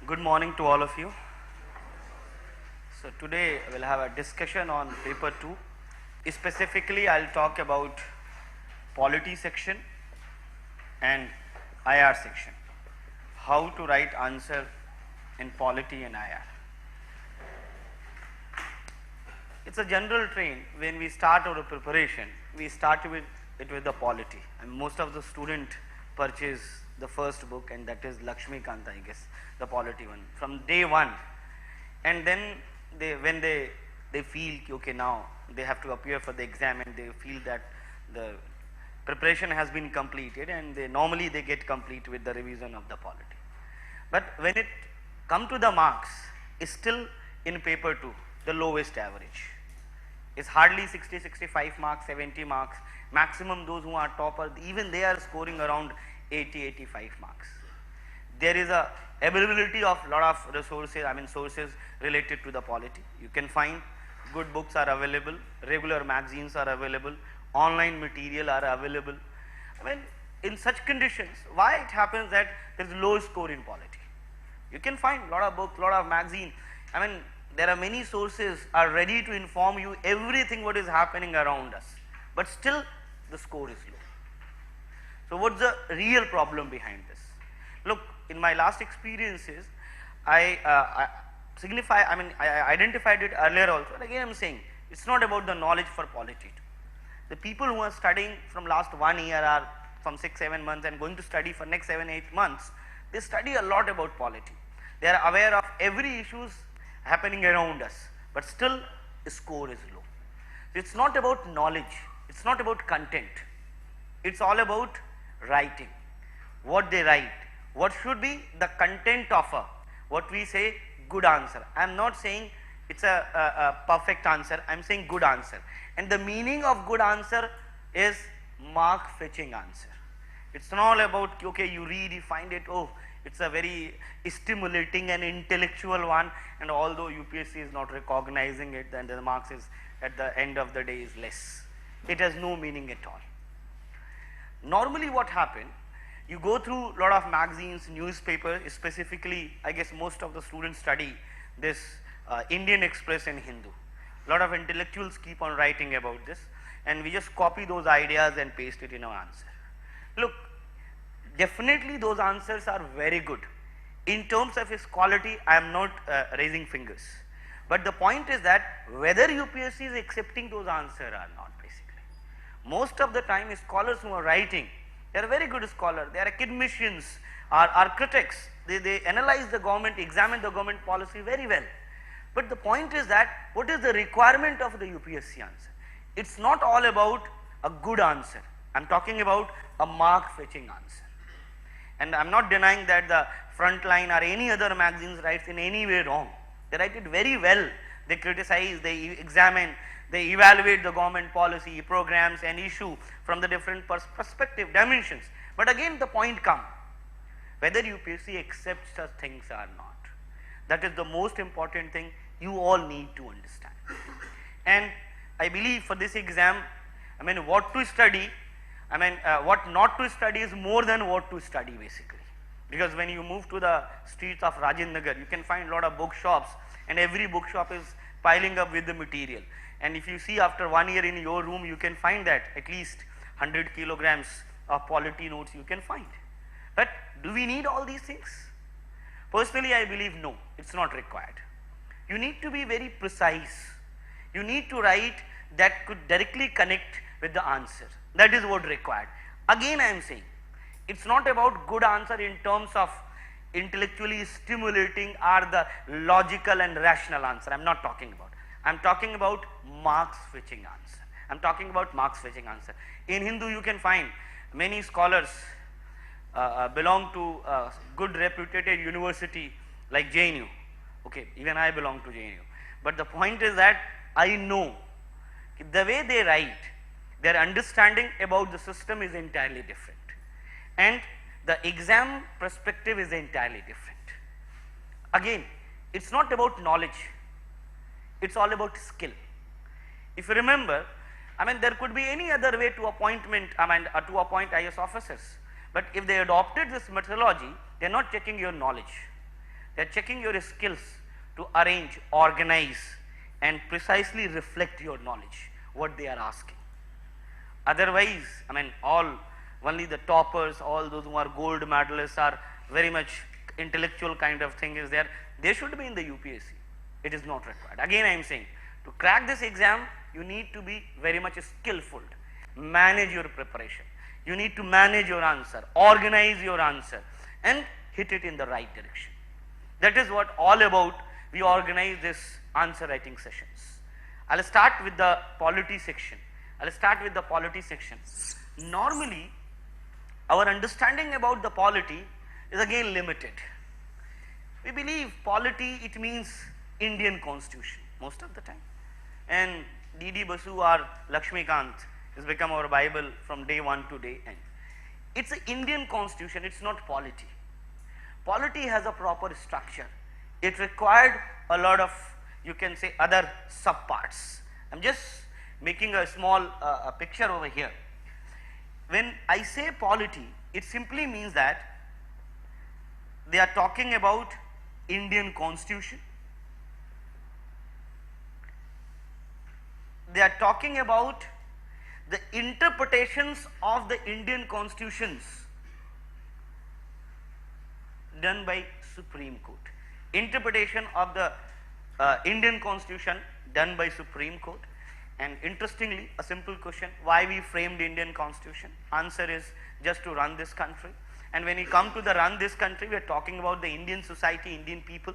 Good morning to all of you. So today we'll have a discussion on paper 2. Specifically, I'll talk about polity section and IR section. How to write answer in polity and IR. It's a general trend when we start our preparation, we start with the polity, and most of the student purchase the first book, and that is Lakshmikant, I guess, the polity one from day one. And then when they feel okay, now they have to appear for the exam, and they feel that the preparation has been completed, and normally they get complete with the revision of the polity. But when it come to the marks, it's still in paper 2 the lowest average. It's hardly 60, 65 marks, 70 marks. Maximum those who are topper, even they are scoring around 80, 85 marks. There is a availability of lot of resources, sources related to the polity. You can find good books are available, regular magazines are available, online material are available. In such conditions, why it happens that there is low score in polity? You can find lot of books, lot of magazine. There are many sources are ready to inform you everything what is happening around us, but still the score is low. So what's the real problem behind this? Look, in my last experiences, I identified it earlier also, and again I am saying it's not about the knowledge for polity. The people who are studying from last 1 year or from 6-7 months and going to study for next 7-8 months, they study a lot about polity. They are aware of every issues happening around us, but still the score is low. It's not about knowledge, it's not about content, it's all about writing, what they write, what should be the content of what we say good answer. I am not saying it's a perfect answer, I am saying good answer, and the meaning of good answer is mark fetching answer. It's not all about okay, you read, you find it, oh, it's a very stimulating and intellectual one, and although UPSC is not recognizing it, then the marks is at the end of the day is less. It has no meaning at all. Normally what happen, you go through lot of magazines, newspapers, specifically I guess most of the students study this Indian Express and Hindu. Lot of intellectuals keep on writing about this, and we just copy those ideas and paste it in our answer. Look, definitely those answers are very good. In terms of its quality, I am not raising fingers. But the point is that whether UPSC is accepting those answers or not, basically. Most of the time scholars who are writing, they are very good scholars, they are academicians, are critics, they analyze the government, examine the government policy very well. But the point is that what is the requirement of the UPSC answer? It's not all about a good answer, I am talking about a mark fetching answer. And I am not denying that the Frontline or any other magazines writes in any way wrong. They write it very well, they criticize, they examine, they evaluate the government policy, programs and issue from the different perspective dimensions. But again the point comes, whether UPSC accepts such things or not. That is the most important thing you all need to understand. And I believe for this exam, what to study, what not to study is more than what to study basically. Because when you move to the streets of Rajendra Nagar, you can find a lot of bookshops, and every bookshop is piling up with the material. And if you see after 1 year in your room, you can find that at least 100 kilograms of polity notes you can find. But do we need all these things? Personally, I believe no, it's not required. You need to be very precise. You need to write that could directly connect with the answer. That is what required. Again I am saying, it's not about good answer in terms of intellectually stimulating or the logical and rational answer. I am not talking about. I am talking about marks fetching answer. I am talking about marks fetching answer. In Hindu you can find many scholars belong to good reputed university like JNU. Okay, even I belong to JNU. But the point is that I know the way they write, their understanding about the system is entirely different, and the exam perspective is entirely different. Again, it's not about knowledge, it's all about skill. If you remember, there could be any other way to appointment, to appoint IS officers. But if they adopted this methodology, they are not checking your knowledge. They are checking your skills to arrange, organize and precisely reflect your knowledge, what they are asking. Otherwise, I mean, only the toppers, all those who are gold medalists are very much intellectual kind of thing is there. They should be in the UPSC. It is not required. Again, I am saying, to crack this exam, you need to be very much skillful. Manage your preparation. You need to manage your answer, organize your answer and hit it in the right direction. That is what all about we organize this answer writing sessions. I will start with the polity section. Normally, our understanding about the polity is again limited. We believe polity, it means Indian constitution most of the time. And D.D. Basu or Lakshmikant has become our Bible from day one to day end. It's an Indian constitution, it's not polity. Polity has a proper structure. It required a lot of, you can say, other subparts. I am just making a small picture over here. When I say polity, it simply means that they are talking about Indian constitution. They are talking about the interpretations of the Indian constitutions done by Supreme Court. Interpretation of the Indian constitution done by Supreme Court. And interestingly, a simple question, why we framed Indian constitution? Answer is just to run this country. And when we come to the run this country, we are talking about the Indian society, Indian people.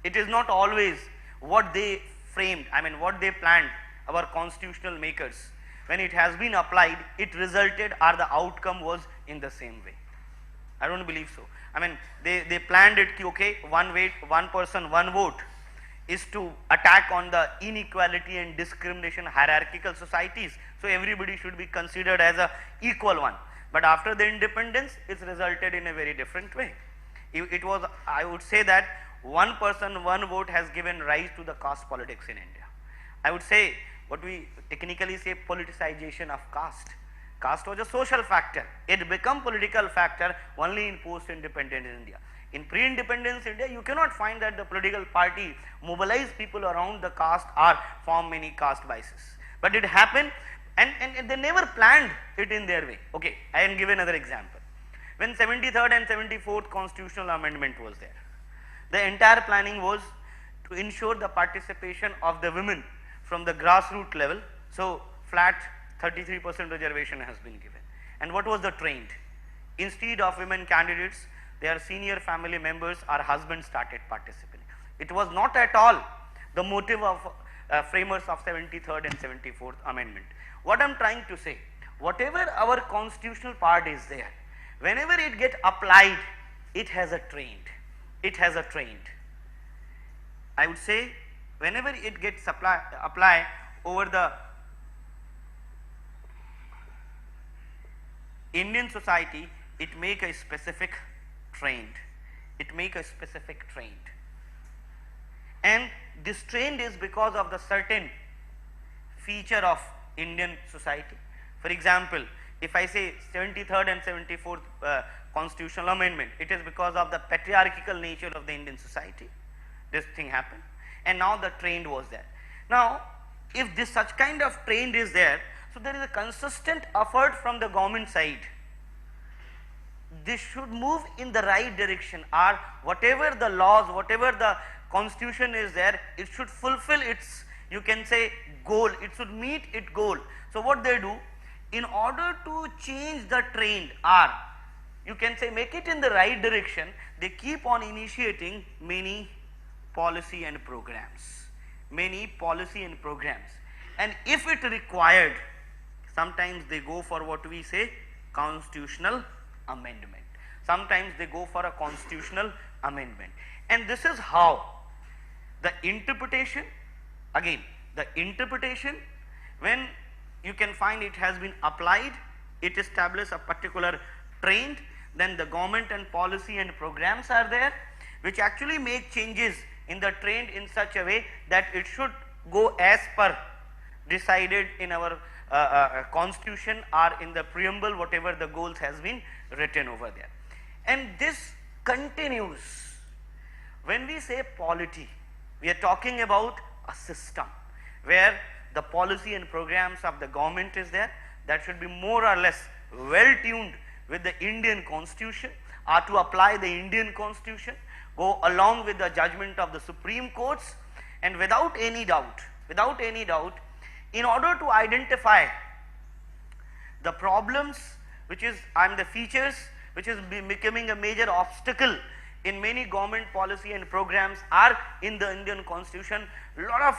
It is not always what they framed, I mean what they planned, our constitutional makers. When it has been applied, it resulted or the outcome was in the same way. I don't believe so. I mean, they planned it, okay, one person, one vote is to attack on the inequality and discrimination hierarchical societies. So everybody should be considered as a equal one. But after the independence, it's resulted in a very different way. It was, I would say that one person, one vote has given rise to the caste politics in India. I would say what we technically say politicization of caste. Caste was a social factor. It became political factor only in post-independent India. In pre-independence India, you cannot find that the political party mobilize people around the caste or form many caste biases. But it happened and they never planned it in their way. Okay, I am give another example. When 73rd and 74th constitutional amendment was there, the entire planning was to ensure the participation of the women from the grassroots level. So flat 33% reservation has been given. And what was the trend? Instead of women candidates, their senior family members or husbands started participating. It was not at all the motive of framers of 73rd and 74th amendment. What I am trying to say, whatever our constitutional part is there, whenever it gets applied, it has a trend. It has a trend. I would say whenever it gets applied over the Indian society, it make a specific trend. It make a specific trend. And this trend is because of the certain feature of Indian society. For example, if I say 73rd and 74th constitutional amendment, it is because of the patriarchal nature of the Indian society. This thing happened. And now the trend was there. Now, if this such kind of trend is there, so there is a consistent effort from the government side. This should move in the right direction, or whatever the laws, whatever the constitution is there, it should fulfill its, you can say, goal. It should meet its goal. So what they do, in order to change the trend, or you can say make it in the right direction, they keep on initiating many policy and programs. Many policy and programs. And if it required, sometimes they go for what we say constitutional amendment. Sometimes they go for a constitutional amendment. And this is how the interpretation, again, the interpretation, when you can find it has been applied, it establishes a particular trend, then the government and policy and programs are there, which actually make changes in the trend in such a way that it should go as per decided in our constitution or in the preamble, whatever the goals has been written over there. And this continues When we say polity, we are talking about a system where the policy and programs of the government is there that should be more or less well tuned with the Indian constitution, or to apply the Indian constitution, go along with the judgment of the Supreme Courts, and without any doubt, in order to identify the problems which is the features which is becoming a major obstacle in many government policy and programs are in the Indian constitution. Lot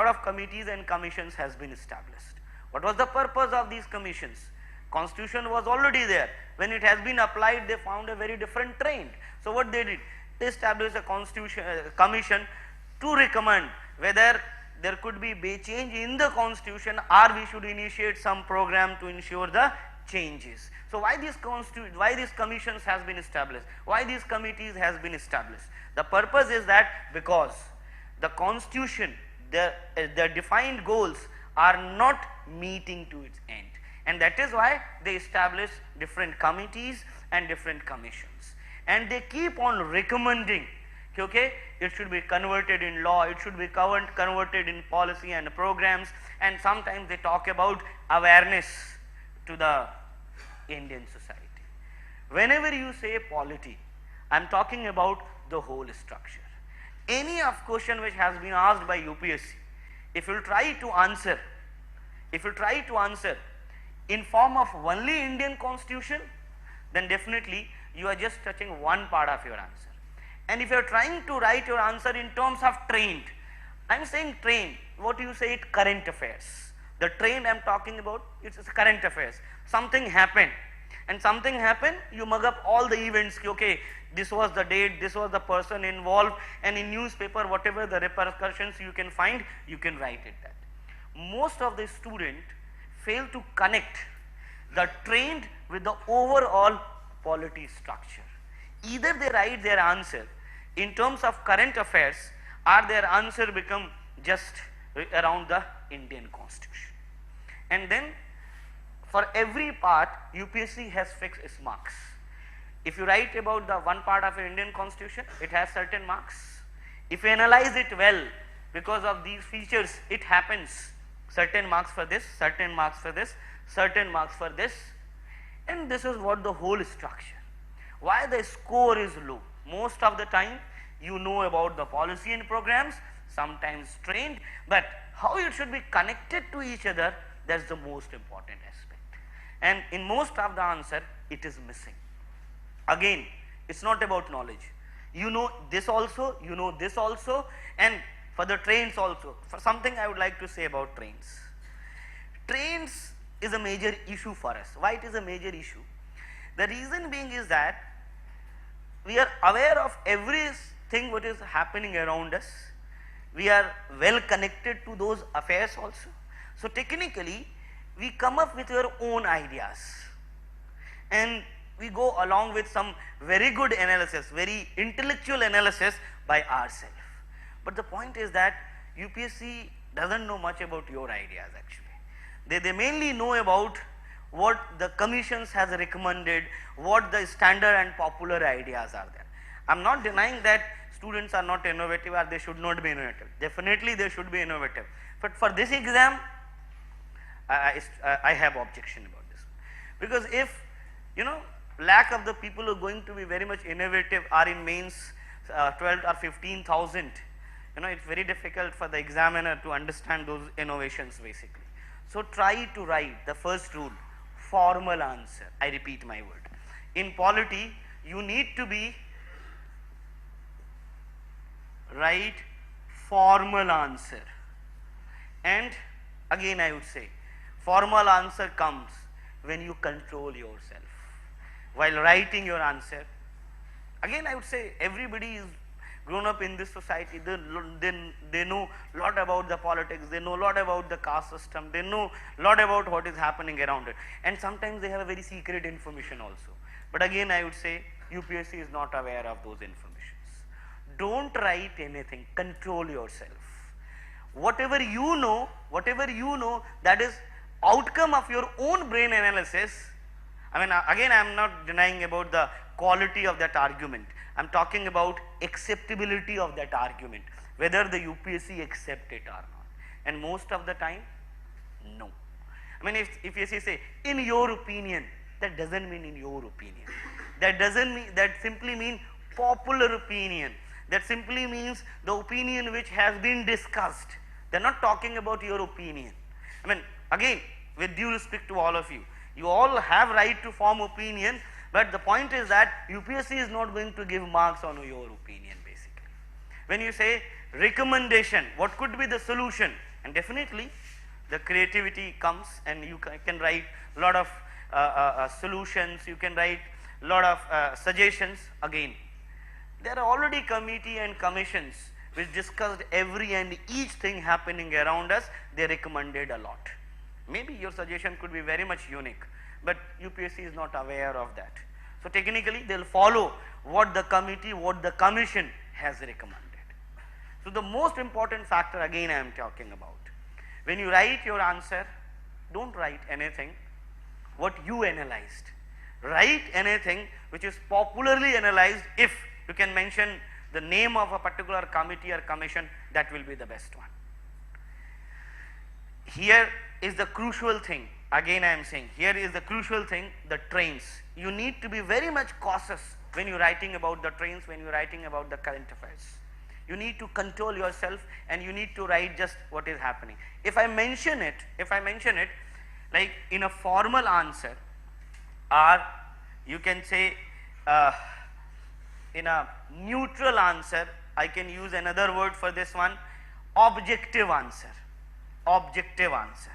of committees and commissions has been established. What was the purpose of these commissions? Constitution was already there. When it has been applied, they found a very different trend. So what they did, they established a constitution commission to recommend whether there could be change in the constitution, or we should initiate some program to ensure the changes. So why these commissions has been established? Why these committees has been established? The purpose is that because the constitution, the defined goals are not meeting to its end, and that is why they establish different committees and different commissions, and they keep on recommending, okay, it should be converted in law, it should be converted in policy and programs, and sometimes they talk about awareness to the Indian society. Whenever you say polity, I am talking about the whole structure. Any of question which has been asked by UPSC, if you try to answer in form of only Indian constitution, then definitely you are just touching one part of your answer. And if you are trying to write your answer in terms of trend, I am saying trend, what do you say it? Current affairs. The trend I am talking about, it's current affairs. Something happened, you mug up all the events, okay, this was the date, this was the person involved, and in newspaper whatever the repercussions you can find, you can write it that. Most of the students fail to connect the trend with the overall polity structure. Either they write their answer in terms of current affairs, or their answer become just around the Indian constitution. And then for every part UPSC has fixed its marks. If you write about the one part of an Indian constitution, it has certain marks. If you analyze it well, because of these features, it happens certain marks for this, certain marks for this, certain marks for this, and this is what the whole structure. Why the score is low? Most of the time you know about the policy and programs, sometimes trained, but how it should be connected to each other, that's the most important aspect. And in most of the answer it is missing. Again, it's not about knowledge. You know this also, you know this also, and for the trains also. For something I would like to say about trains. Trains is a major issue for us. Why it is a major issue? The reason being is that we are aware of everything what is happening around us. We are well connected to those affairs also. So technically we come up with our own ideas, and we go along with some very good analysis, very intellectual analysis by ourselves. But the point is that UPSC doesn't know much about your ideas actually. They mainly know about what the commissions has recommended, what the standard and popular ideas are there. I am not denying that students are not innovative or they should not be innovative. Definitely they should be innovative. But for this exam, I have objection about this. Because if, lack of the people who are going to be very much innovative are in mains 12 or 15,000, it's very difficult for the examiner to understand those innovations basically. So try to write the first rule, formal answer. I repeat my word. In polity, you need to write formal answer. And again I would say, formal answer comes when you control yourself. While writing your answer, again I would say everybody is grown up in this society, they know a lot about the politics, they know a lot about the caste system, they know a lot about what is happening around it, and sometimes they have a very secret information also. But again I would say UPSC is not aware of those informations. Don't write anything, control yourself. Whatever you know, that is outcome of your own brain analysis. I mean, again I am not denying about the quality of that argument. I am talking about acceptability of that argument, whether the UPSC accept it or not. And most of the time, no. I mean, if UPSC say, in your opinion, that doesn't mean in your opinion. That doesn't mean, that simply mean popular opinion. That simply means the opinion which has been discussed. They are not talking about your opinion. I mean, again, with due respect to all of you, you all have right to form opinion, but the point is that UPSC is not going to give marks on your opinion basically. When you say recommendation, what could be the solution? And definitely the creativity comes, and you can write a lot of solutions, you can write a lot of suggestions. Again, there are already committee and commissions which discussed every and each thing happening around us. They recommended a lot. Maybe your suggestion could be very much unique, but UPSC is not aware of that. So technically they will follow what the committee, what the commission has recommended. So the most important factor again I am talking about, when you write your answer, don't write anything what you analyzed. Write anything which is popularly analyzed. If you can mention the name of a particular committee or commission, that will be the best one. Here is the crucial thing, again I am saying, here is the crucial thing, the trains. You need to be very much cautious when you are writing about the trains, when you are writing about the current affairs. You need to control yourself and you need to write just what is happening. If I mention it like in a formal answer, or you can say in a neutral answer, I can use another word for this one, objective answer. Objective answer.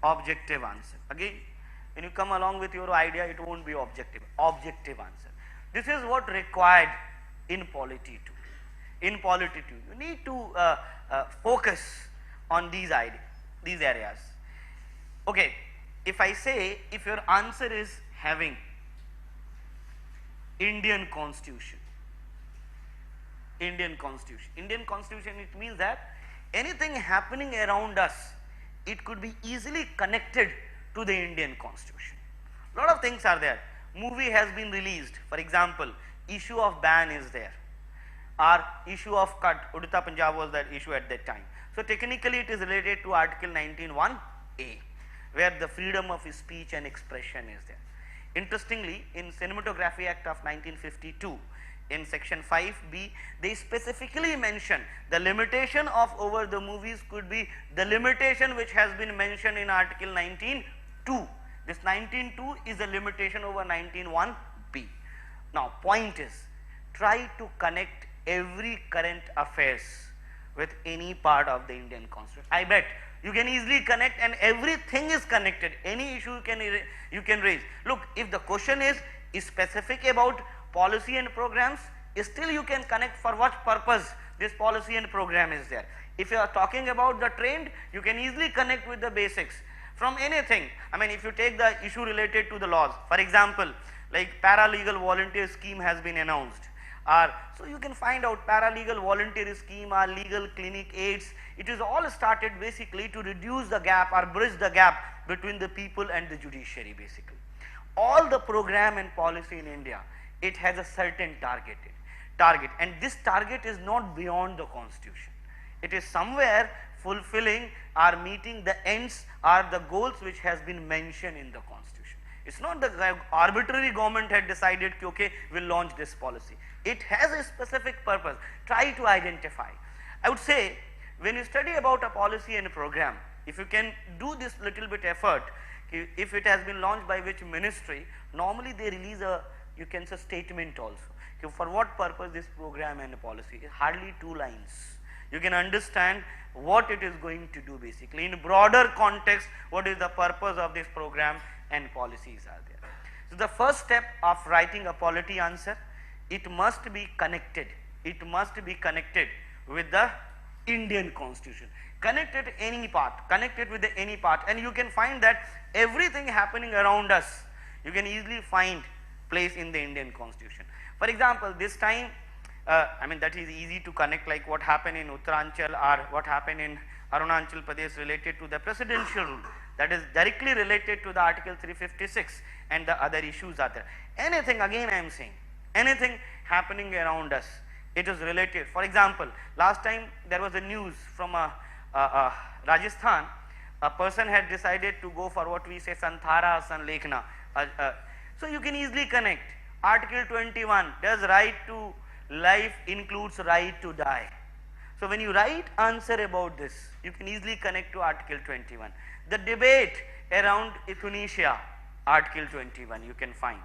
Objective answer. Again, when you come along with your idea, it won't be objective. Objective answer. This is what required in Polity 2. In Polity 2, you need to focus on these areas. Okay, if I say, if your answer is having Indian Constitution, Indian Constitution, it means that anything happening around us, it could be easily connected to the Indian Constitution. Lot of things are there. Movie has been released, for example, issue of ban is there, or issue of cut, Udita Punjab was that issue at that time. So technically it is related to Article 19(1)(a), where the freedom of speech and expression is there. Interestingly, in Cinematography Act of 1952, in section 5B, they specifically mention the limitation of over the movies could be the limitation which has been mentioned in Article 19(2). This 19(2) is a limitation over 19(1)(b). Now point is, try to connect every current affairs with any part of the Indian Constitution. I bet you can easily connect, and everything is connected. Any issue you can raise. Look, if the question is specific about policy and programs, still you can connect for what purpose this policy and program is there. If you are talking about the trend, you can easily connect with the basics from anything. I mean, if you take the issue related to the laws, for example, like paralegal volunteer scheme has been announced, or so you can find out paralegal volunteer scheme or legal clinic aids. It is all started basically to reduce the gap or bridge the gap between the people and the judiciary basically. All the program and policy in India, it has a certain target, and this target is not beyond the Constitution. It is somewhere fulfilling or meeting the ends or the goals which has been mentioned in the Constitution. It's not the arbitrary government had decided, okay, we'll launch this policy. It has a specific purpose. Try to identify. I would say, when you study about a policy and a program, if you can do this little bit effort, if it has been launched by which ministry, normally they release a, you can say, statement also. For what purpose this program and policy? Hardly 2 lines. You can understand what it is going to do basically. In broader context, what is the purpose of this program and policies are there. So the first step of writing a polity answer, it must be connected. It must be connected with the Indian Constitution. Connect it any part, connect it with any part, and you can find that everything happening around us, you can easily find place in the Indian Constitution. For example, this time, I mean, that is easy to connect, like what happened in Uttaranchal or what happened in Arunachal Pradesh related to the presidential rule, that is directly related to the Article 356. and the other issues are there. Anything, again I am saying, anything happening around us, it is related. For example, last time there was a news from Rajasthan. A person had decided to go for what we say Santhara, Sanlekhna. So you can easily connect. Article 21, does right to life includes right to die? So when you write answer about this, you can easily connect to Article 21. The debate around euthanasia, Article 21, you can find.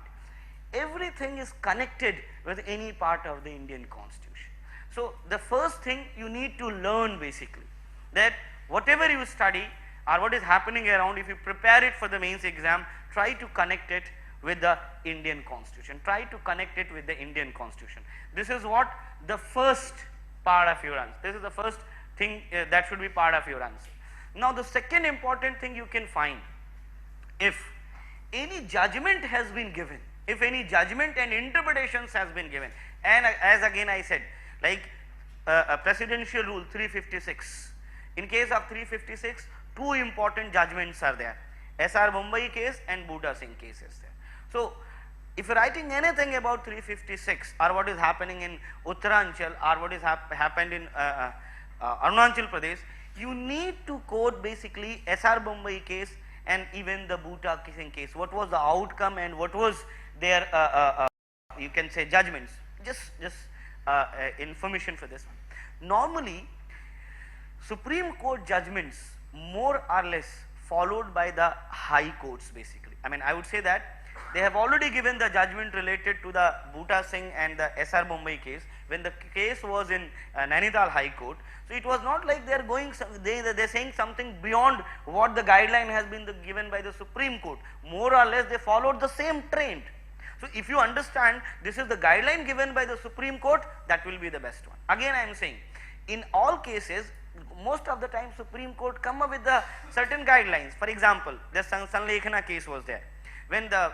Everything is connected with any part of the Indian Constitution. So the first thing you need to learn basically, that whatever you study or what is happening around, if you prepare it for the mains exam, try to connect it with the Indian Constitution. Try to connect it with the Indian Constitution. This is what the first part of your answer. This is the first thing that should be part of your answer. Now the second important thing you can find, if any judgment has been given, if any judgment and interpretations has been given, and as again I said, like a presidential rule 356, in case of 356, two important judgments are there, SR Mumbai case and Bhuta Singh case is there. So if you are writing anything about 356 or what is happening in Uttaranchal or what is happened in Arunachal Pradesh, you need to quote basically SR Mumbai case and even the Bhuta Singh case. What was the outcome and what was their you can say judgments. Just information for this one. Normally Supreme Court judgments more or less followed by the high courts basically. I mean, I would say that they have already given the judgment related to the Bhuta Singh and the SR Mumbai case when the case was in Nainital High Court. So it was not like they are going, they are saying something beyond what the guideline has been given by the Supreme Court. More or less they followed the same trend. So if you understand this is the guideline given by the Supreme Court, that will be the best one. Again I am saying, in all cases, most of the time Supreme Court come up with the certain guidelines. For example, the Sanlekhana case was there. When the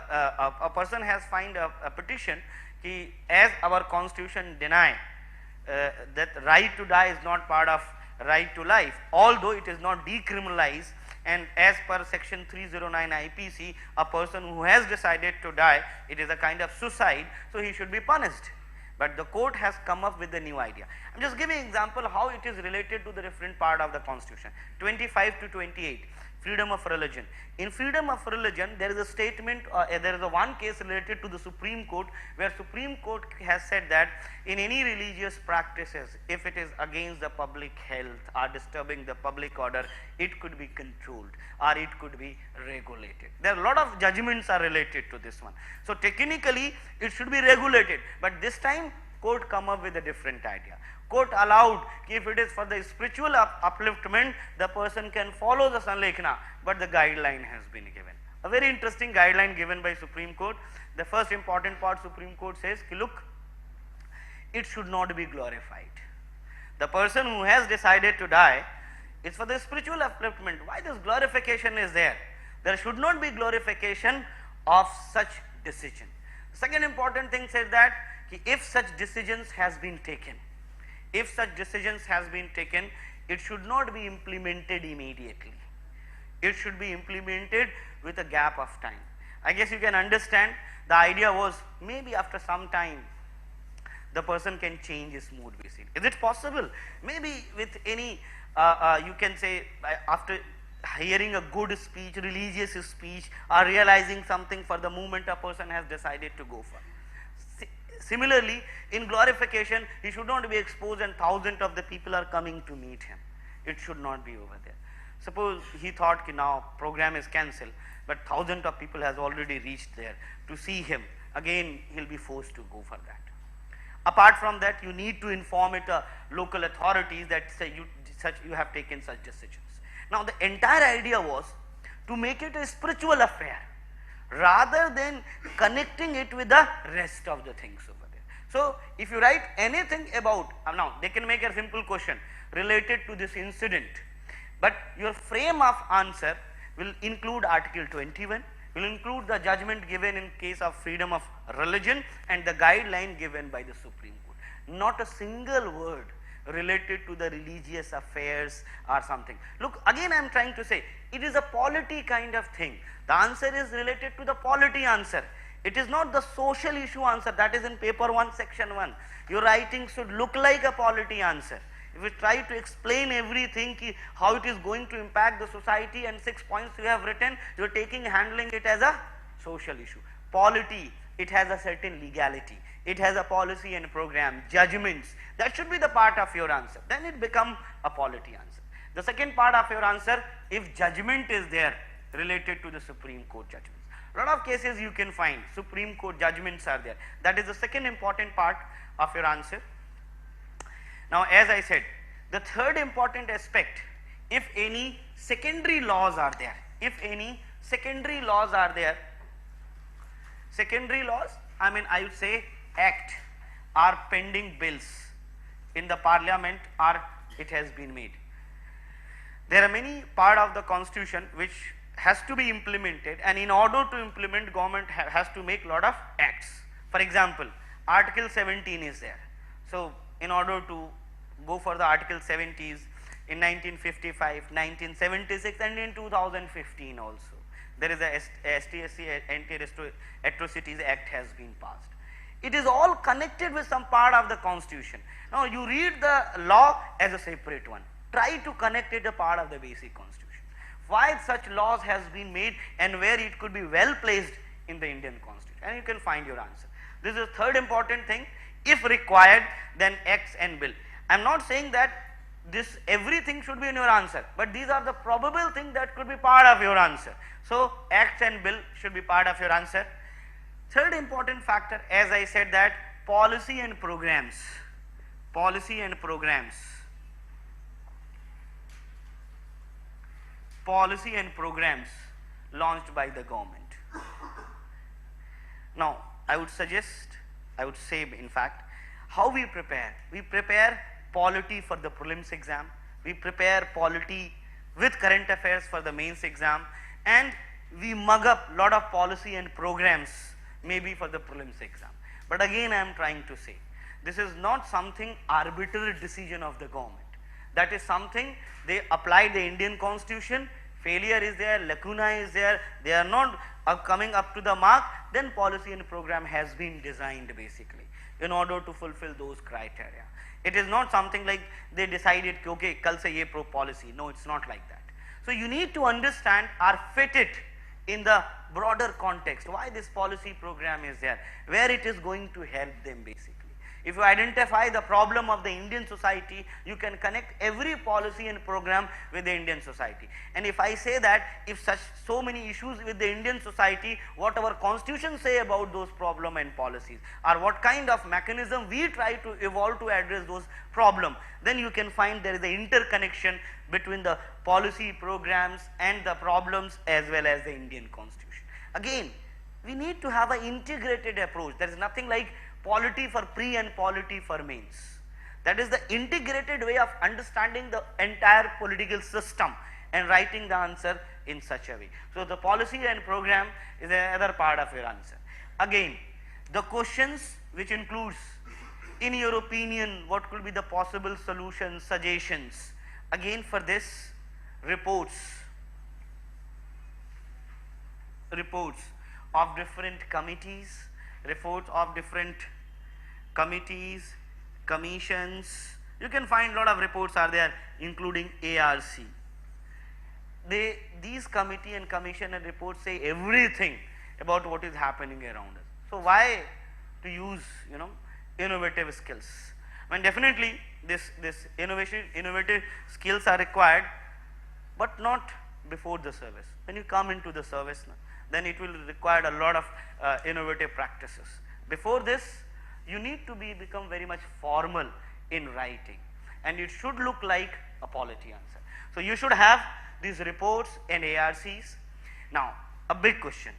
a person has filed a petition, as our constitution deny that right to die is not part of right to life, although it is not decriminalized, and as per section 309 IPC, a person who has decided to die, it is a kind of suicide, so he should be punished. But the court has come up with a new idea. I am just giving example how it is related to the different part of the constitution. 25 to 28, freedom of religion. In freedom of religion, there is a statement, there is a one case related to the Supreme Court, where Supreme Court has said that in any religious practices, if it is against the public health or disturbing the public order, it could be controlled or it could be regulated. There are a lot of judgments are related to this one. So technically it should be regulated, but this time court come up with a different idea. Court allowed, if it is for the spiritual upliftment, the person can follow the Sanlekhana, but the guideline has been given. A very interesting guideline given by Supreme Court. The first important part, Supreme Court says, look, it should not be glorified. The person who has decided to die, it's for the spiritual upliftment. Why this glorification is there? There should not be glorification of such decision. Second important thing says that if such decisions has been taken, it should not be implemented immediately. It should be implemented with a gap of time. I guess you can understand the idea was maybe after some time the person can change his mood basically. Is it possible? Maybe with any you can say after hearing a good speech, religious speech, or realizing something for the moment a person has decided to go for. Similarly, in glorification, he should not be exposed and thousands of the people are coming to meet him. It should not be over there. Suppose he thought now program is cancelled, but thousands of people has already reached there to see him. Again, he will be forced to go for that. Apart from that, you need to inform it local authorities that say you have taken such decisions. Now, the entire idea was to make it a spiritual affair, rather than connecting it with the rest of the things over there. So, if you write anything about, now they can make a simple question related to this incident, but your frame of answer will include Article 21, will include the judgment given in case of freedom of religion and the guideline given by the Supreme Court. Not a single word related to the religious affairs or something. Look, again I am trying to say, it is a polity kind of thing. The answer is related to the polity answer. It is not the social issue answer that is in paper 1 section 1. Your writing should look like a polity answer. If you try to explain everything, how it is going to impact the society and 6 points you have written, you are handling it as a social issue. Polity, it has a certain legality. It has a policy and program, judgments. That should be the part of your answer. Then it become a polity answer. The second part of your answer, if judgment is there related to the Supreme Court judgments. A lot of cases you can find Supreme Court judgments are there. That is the second important part of your answer. Now, as I said, the third important aspect, if any secondary laws are there, secondary laws, I mean I would say act or pending bills in the parliament or it has been made. There are many part of the constitution which has to be implemented, and in order to implement, government has to make lot of acts. For example, Article 17 is there. So in order to go for the Article 70s in 1955, 1976 and in 2015 also, there is a STSC Anti-Atrocities Act has been passed. It is all connected with some part of the constitution. Now you read the law as a separate one. Try to connect it a part of the basic constitution. Why such laws has been made and where it could be well placed in the Indian constitution, and you can find your answer. This is the third important thing. If required, then acts and bill. I am not saying that this everything should be in your answer, but these are the probable things that could be part of your answer. So acts and bill should be part of your answer. Third important factor, as I said, that policy and programs launched by the government. Now I would say in fact, how we prepare? We prepare polity for the prelims exam, we prepare polity with current affairs for the mains exam, and we mug up lot of policy and programs maybe for the prelims exam. But again I am trying to say, this is not something arbitrary decision of the government. That is something they apply the Indian constitution, failure is there, lacuna is there, they are not coming up to the mark, then policy and program has been designed basically in order to fulfill those criteria. It is not something like they decided, okay, kal se ye pro policy. No, it's not like that. So you need to understand or fit it in the broader context, why this policy program is there, where it is going to help them basically. If you identify the problem of the Indian society, you can connect every policy and program with the Indian society. And if I say that if so many issues with the Indian society, what our constitution say about those problem and policies, or what kind of mechanism we try to evolve to address those problem, then you can find there is an interconnection between the policy programs and the problems as well as the Indian constitution. Again, we need to have an integrated approach. There is nothing like polity for pre and polity for mains. That is the integrated way of understanding the entire political system and writing the answer in such a way. So the policy and program is another part of your answer. Again, the questions which includes, in your opinion, what could be the possible solutions, suggestions. Again for this, reports of different committees, commissions. You can find lot of reports are there, including ARC. These committee and commission and reports say everything about what is happening around us. So why to use innovative skills? I mean, definitely this innovative skills are required, but not before the service. When you come into the service, then it will require a lot of innovative practices. Before this, you need to become very much formal in writing, and it should look like a polity answer. So you should have these reports and ARCs. Now a big question,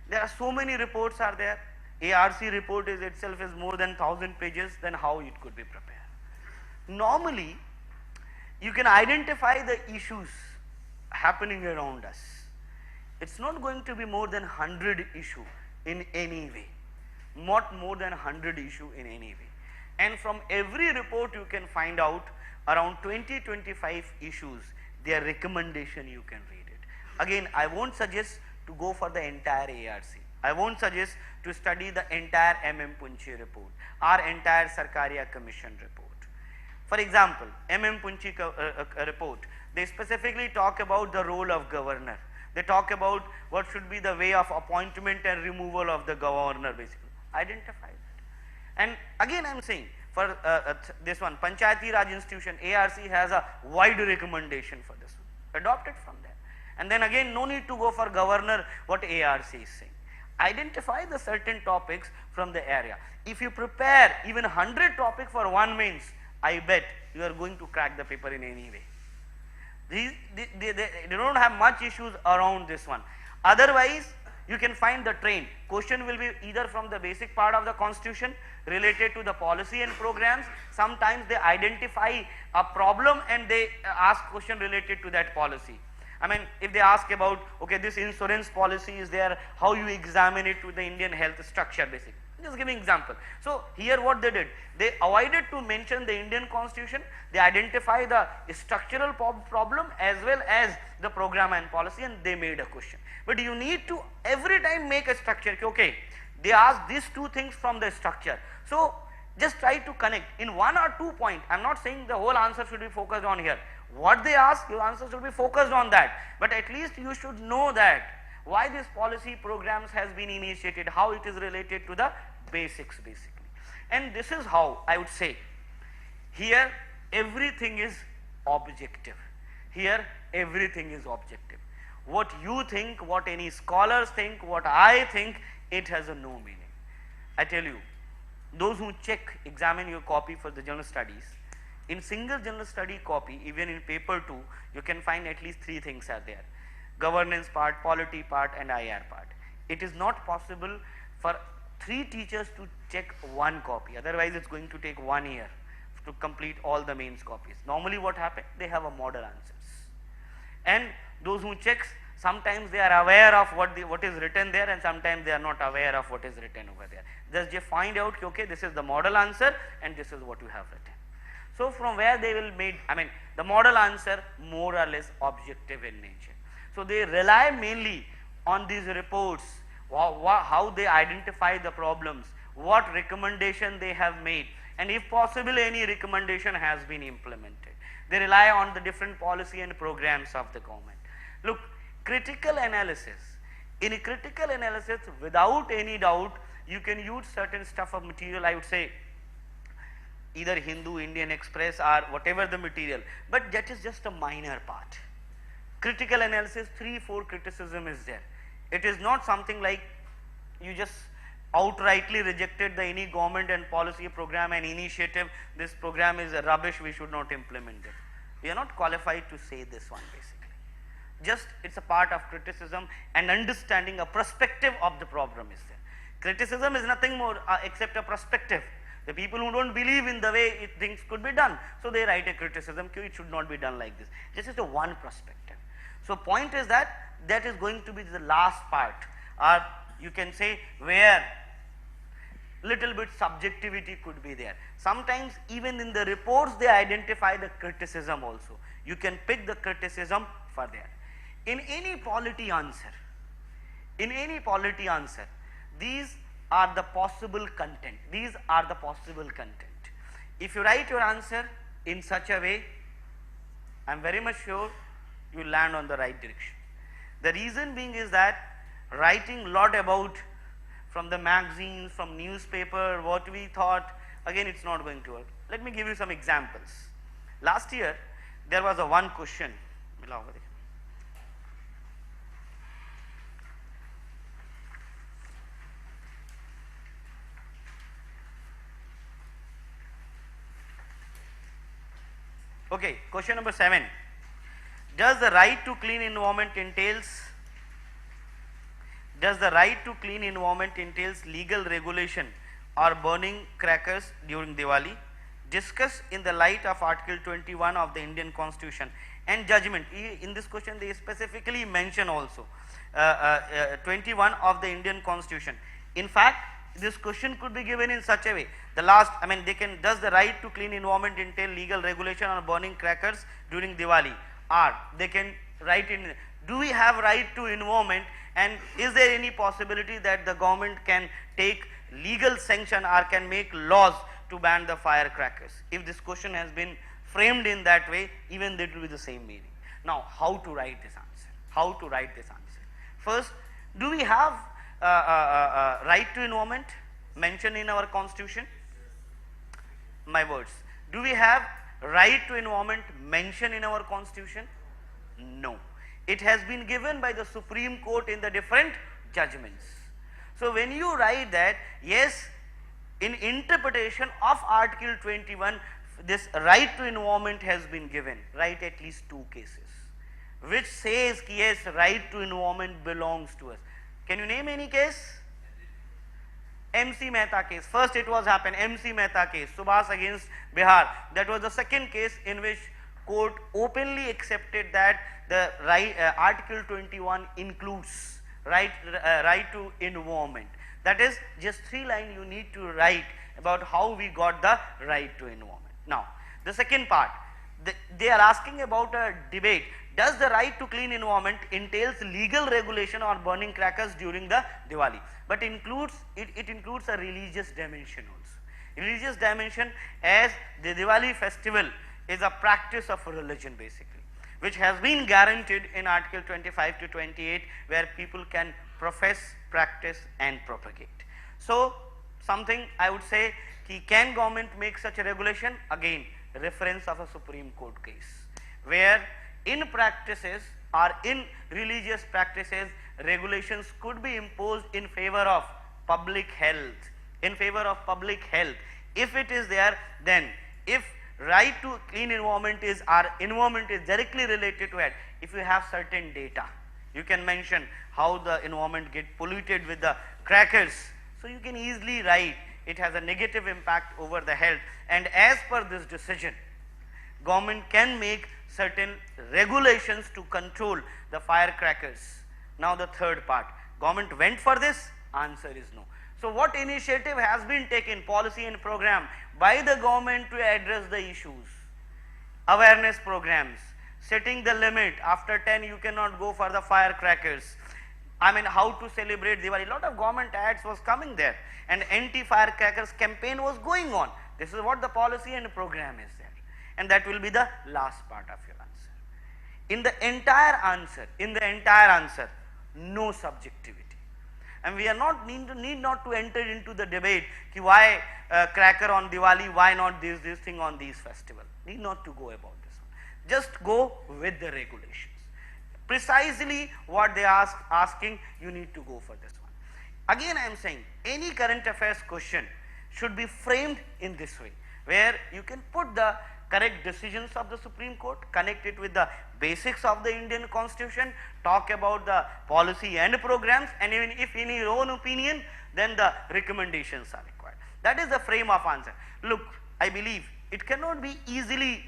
there are so many reports are there. ARC report is itself is more than 1000 pages, then how it could be prepared? Normally you can identify the issues happening around us. It's not going to be more than 100 issue in any way, not more than 100 issue in any way. and from every report you can find out around 20-25 issues, their recommendation you can read it. Again, I won't suggest to go for the entire ARC. I won't suggest to study the entire MM Punche report or entire Sarkaria Commission report. For example, MM Punche report, they specifically talk about the role of governor. They talk about what should be the way of appointment and removal of the governor, basically. Identify that. And again I am saying, for this one, Panchayati Raj institution, ARC has a wide recommendation for this one. Adopt it from there. And then again, no need to go for governor, what ARC is saying. Identify the certain topics from the area. If you prepare even 100 topics for one mains, I bet you are going to crack the paper in any way. They don't have much issues around this one. Otherwise, you can find the train. Question will be either from the basic part of the constitution related to the policy and programs. Sometimes they identify a problem and they ask question related to that policy. I mean, if they ask about, okay, this insurance policy is there, how you examine it to the Indian health structure, basically. Just giving example. So here what they did, they avoided to mention the Indian constitution, they identify the structural problem as well as the program and policy, and they made a question. But you need to every time make a structure, okay, they ask these two things from the structure. So just try to connect in one or 2 points. I am not saying the whole answer should be focused on here. What they ask, your answer should be focused on that. But at least you should know that why this policy programs has been initiated, how it is related to the basics basically. And this is how I would say, here everything is objective. Here everything is objective. What you think, what any scholars think, what I think, it has a no meaning. I tell you, those who check, examine your copy for the general studies, in single general study copy, even in paper 2, you can find at least 3 things are there. Governance part, polity part and IR part. It is not possible for 3 teachers to check one copy, otherwise it is going to take 1 year to complete all the mains copies. Normally what happens, they have a model answers. And those who checks, sometimes they are aware of what is written there, and sometimes they are not aware of what is written over there. Just find out, okay, this is the model answer and this is what you have written. So from where they will make, I mean, the model answer more or less objective in nature. So they rely mainly on these reports, how they identify the problems, what recommendation they have made, and if possible any recommendation has been implemented. They rely on the different policy and programs of the government. Look, critical analysis. In a critical analysis, without any doubt, you can use certain stuff of material, I would say, either Hindu, Indian Express or whatever the material, but that is just a minor part. Critical analysis, 3-4 criticism is there. It is not something like you just outrightly rejected the any government and policy program and initiative, this program is rubbish, we should not implement it. We are not qualified to say this one basically. Just it is a part of criticism and understanding a perspective of the problem is there. Criticism is nothing more except a perspective. The people who don't believe in the way things could be done, so they write a criticism, it should not be done like this. This is the one perspective. So point is that is going to be the last part, or you can say where little bit subjectivity could be there. Sometimes even in the reports they identify the criticism also. You can pick the criticism for there. In any polity answer, these are the possible content. These are the possible content. If you write your answer in such a way, I am very much sure you will land on the right direction. The reason being is that writing lot about from the magazines, from newspaper, what we thought, again it is not going to work. Let me give you some examples. Last year there was a one question. Okay, question number 7. Does the right to clean environment entails legal regulation or burning crackers during Diwali? Discuss in the light of Article 21 of the Indian Constitution and judgment. In this question they specifically mention also 21 of the Indian Constitution. In fact, this question could be given in such a way. The last, I mean, they can, does the right to clean environment entail legal regulation on burning crackers during Diwali? Or they can write in, do we have right to environment, and is there any possibility that the government can take legal sanction or can make laws to ban the firecrackers? If this question has been framed in that way, even that will be the same meaning. Now, how to write this answer? How to write this answer? First, do we have right to environment mentioned in our constitution? My words. Do we have right to environment mentioned in our constitution? No. It has been given by the Supreme Court in the different judgments. So when you write that, yes, in interpretation of Article 21, this right to environment has been given, write at least 2 cases, which says yes, right to environment belongs to us. Can you name any case? MC Mehta case. First it was happened, MC Mehta case, Subhas against Bihar. That was the second case in which court openly accepted that the right, Article 21 includes right to environment. That is just 3 lines you need to write about how we got the right to environment. Now, the second part, they are asking about a debate. Does the right to clean environment entails legal regulation on burning crackers during the Diwali? But it includes a religious dimension also. Religious dimension, as the Diwali festival is a practice of religion basically, which has been guaranteed in Article 25 to 28, where people can profess, practice and propagate. So something I would say, can government make such a regulation? Again, reference of a Supreme Court case, where in practices or in religious practices, regulations could be imposed in favor of public health, in favor of public health. If it is there, then if right to clean environment is, or environment is directly related to it, if you have certain data, you can mention how the environment get polluted with the crackers, so you can easily write it has a negative impact over the health, and as per this decision, government can make certain regulations to control the firecrackers. Now the third part, government went for this? Answer is no. So what initiative has been taken, policy and program by the government to address the issues? Awareness programs, setting the limit, after 10 you cannot go for the firecrackers. I mean, how to celebrate Diwali, a lot of government ads was coming there, and anti-firecrackers campaign was going on. This is what the policy and program is there, and that will be the last part of your answer. In the entire answer, no subjectivity. And we are not need not to enter into the debate ki why cracker on Diwali, why not this thing on these festival. Need not to go about this one. Just go with the regulations. Precisely what they are asking, you need to go for this one. Again I am saying, any current affairs question should be framed in this way, where you can put the correct decisions of the Supreme Court, connect it with the basics of the Indian Constitution, talk about the policy and programs, and even if in your own opinion, then the recommendations are required. That is the frame of answer. Look, I believe it cannot be easily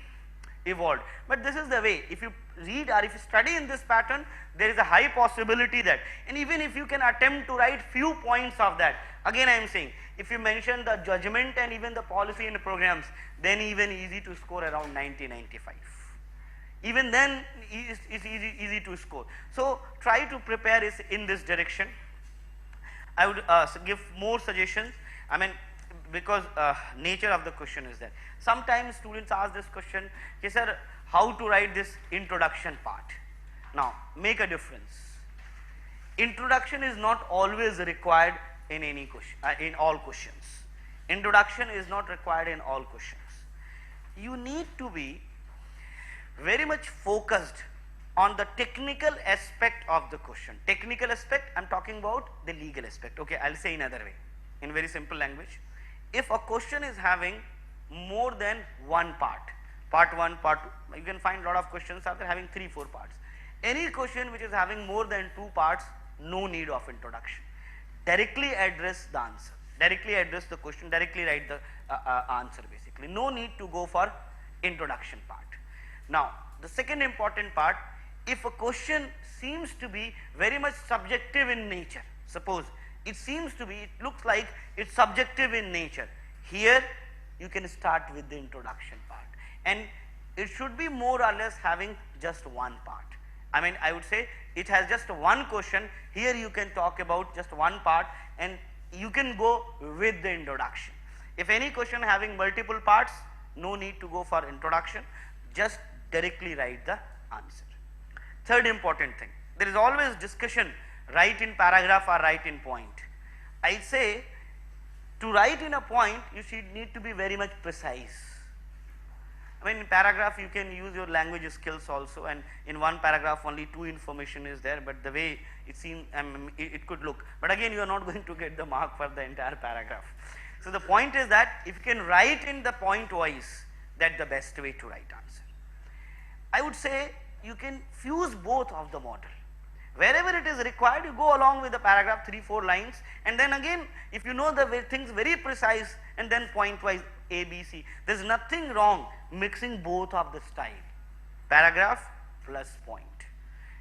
evolved, but this is the way. If you read or if you study in this pattern, there is a high possibility that, and even if you can attempt to write few points of that, again I am saying, if you mention the judgment and even the policy and programs, then even easy to score around 90-95. Even then it's easy to score. So try to prepare in this direction. I would give more suggestions. I mean, because nature of the question is that sometimes students ask this question, okay, sir, how to write this introduction part? Now make a difference. Introduction is not always required in any question, in all questions. Introduction is not required in all questions. You need to be very much focused on the technical aspect of the question. Technical aspect, I am talking about the legal aspect. Okay, I will say in another way, in very simple language. If a question is having more than one part, part 1, part 2, you can find a lot of questions are having 3-4 parts. Any question which is having more than 2 parts, no need of introduction. Directly address the answer, directly address the question, directly write the answer basically. No need to go for introduction part. Now the second important part, if a question seems to be very much subjective in nature, suppose it seems to be, it looks like it's subjective in nature. Here you can start with the introduction part, and it should be more or less having just one part. I mean, I would say it has just one question. Here you can talk about just one part and you can go with the introduction. If any question having multiple parts, no need to go for introduction, just directly write the answer. Third important thing, there is always discussion, write in paragraph or write in point. I say to write in a point you should need to be very much precise. I mean, in paragraph you can use your language skills also, and in one paragraph only two information is there, but the way it seems it could look, but again you are not going to get the mark for the entire paragraph. So the point is that if you can write in the point wise, that's the best way to write answer. I would say you can fuse both of the model. Wherever it is required, you go along with the paragraph 3-4 lines, and then again if you know the things very precise, and then point wise A, B, C. There is nothing wrong mixing both of the style, paragraph plus point.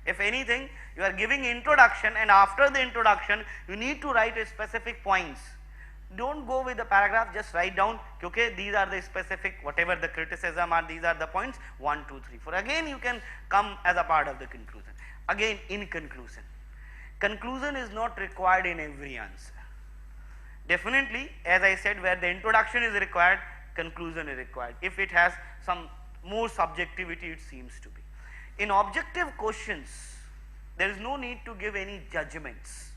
If anything, you are giving introduction, and after the introduction you need to write a specific points. Don't go with the paragraph, just write down, okay, these are the specific, whatever the criticism are, these are the points 1, 2, 3, 4. Again you can come as a part of the conclusion. Again, in conclusion, conclusion is not required in every answer. Definitely, as I said, where the introduction is required, conclusion is required, if it has some more subjectivity, it seems to be. In objective questions, there is no need to give any judgments.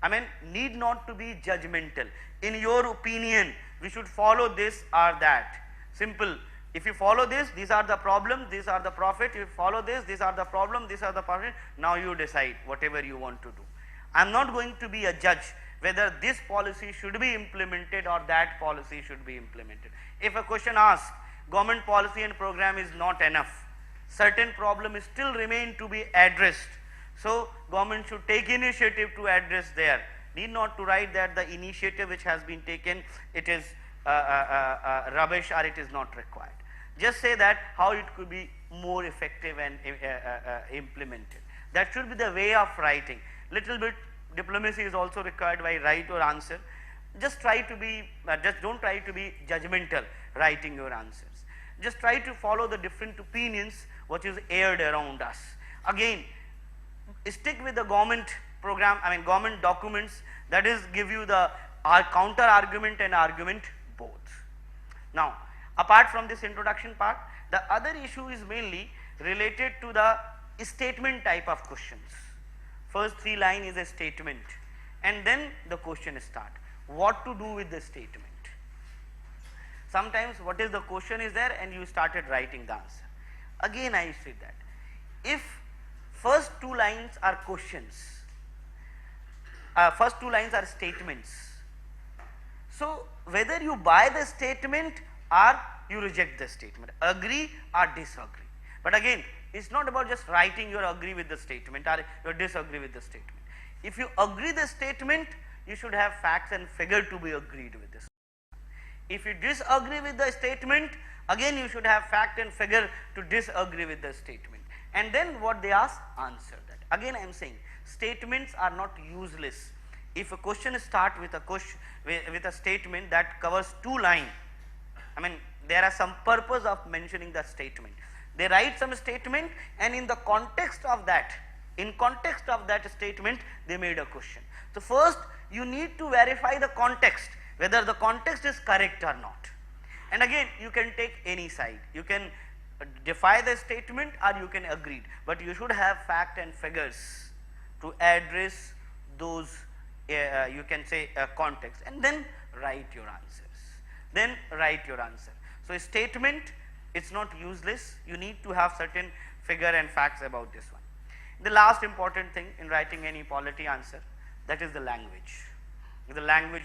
I mean, need not to be judgmental. In your opinion, we should follow this or that. Simple. If you follow this, these are the problems, these are the profit. If you follow this, these are the problems, these are the profit. Now you decide whatever you want to do. I am not going to be a judge whether this policy should be implemented or that policy should be implemented. If a question asks, government policy and program is not enough, certain problems still remain to be addressed. So government should take initiative to address there. Need not to write that the initiative which has been taken, it is rubbish or it is not required. Just say that how it could be more effective and implemented. That should be the way of writing. Little bit diplomacy is also required by write or answer. Just try to be, just don't try to be judgmental writing your answers. Just try to follow the different opinions which is aired around us. Again, stick with the government program, I mean government documents, that is give you the counter argument and argument both. Now, apart from this introduction part, the other issue is mainly related to the statement type of questions. First 3 line is a statement, and then the question start. What to do with the statement? Sometimes what is the question is there and you started writing the answer. Again I said that if first 2 lines are questions, first 2 lines are statements, so whether you buy the statement or you reject the statement, agree or disagree. But again, it's not about just writing you agree with the statement or you disagree with the statement. If you agree the statement, you should have facts and figure to be agreed with this. If you disagree with the statement, again you should have fact and figure to disagree with the statement. And then what they ask, answer that. Again I am saying statements are not useless. If a question start with a question with a statement that covers 2 lines, I mean there are some purpose of mentioning the statement. They write some statement and in the context of that, statement they made a question. So first you need to verify the context, whether the context is correct or not. And again you can take any side, you can defy the statement or you can agree, but you should have fact and figures to address those you can say context, and then write your answers. So a statement, it's not useless, you need to have certain figure and facts about this one. The last important thing in writing any polity answer, that is the language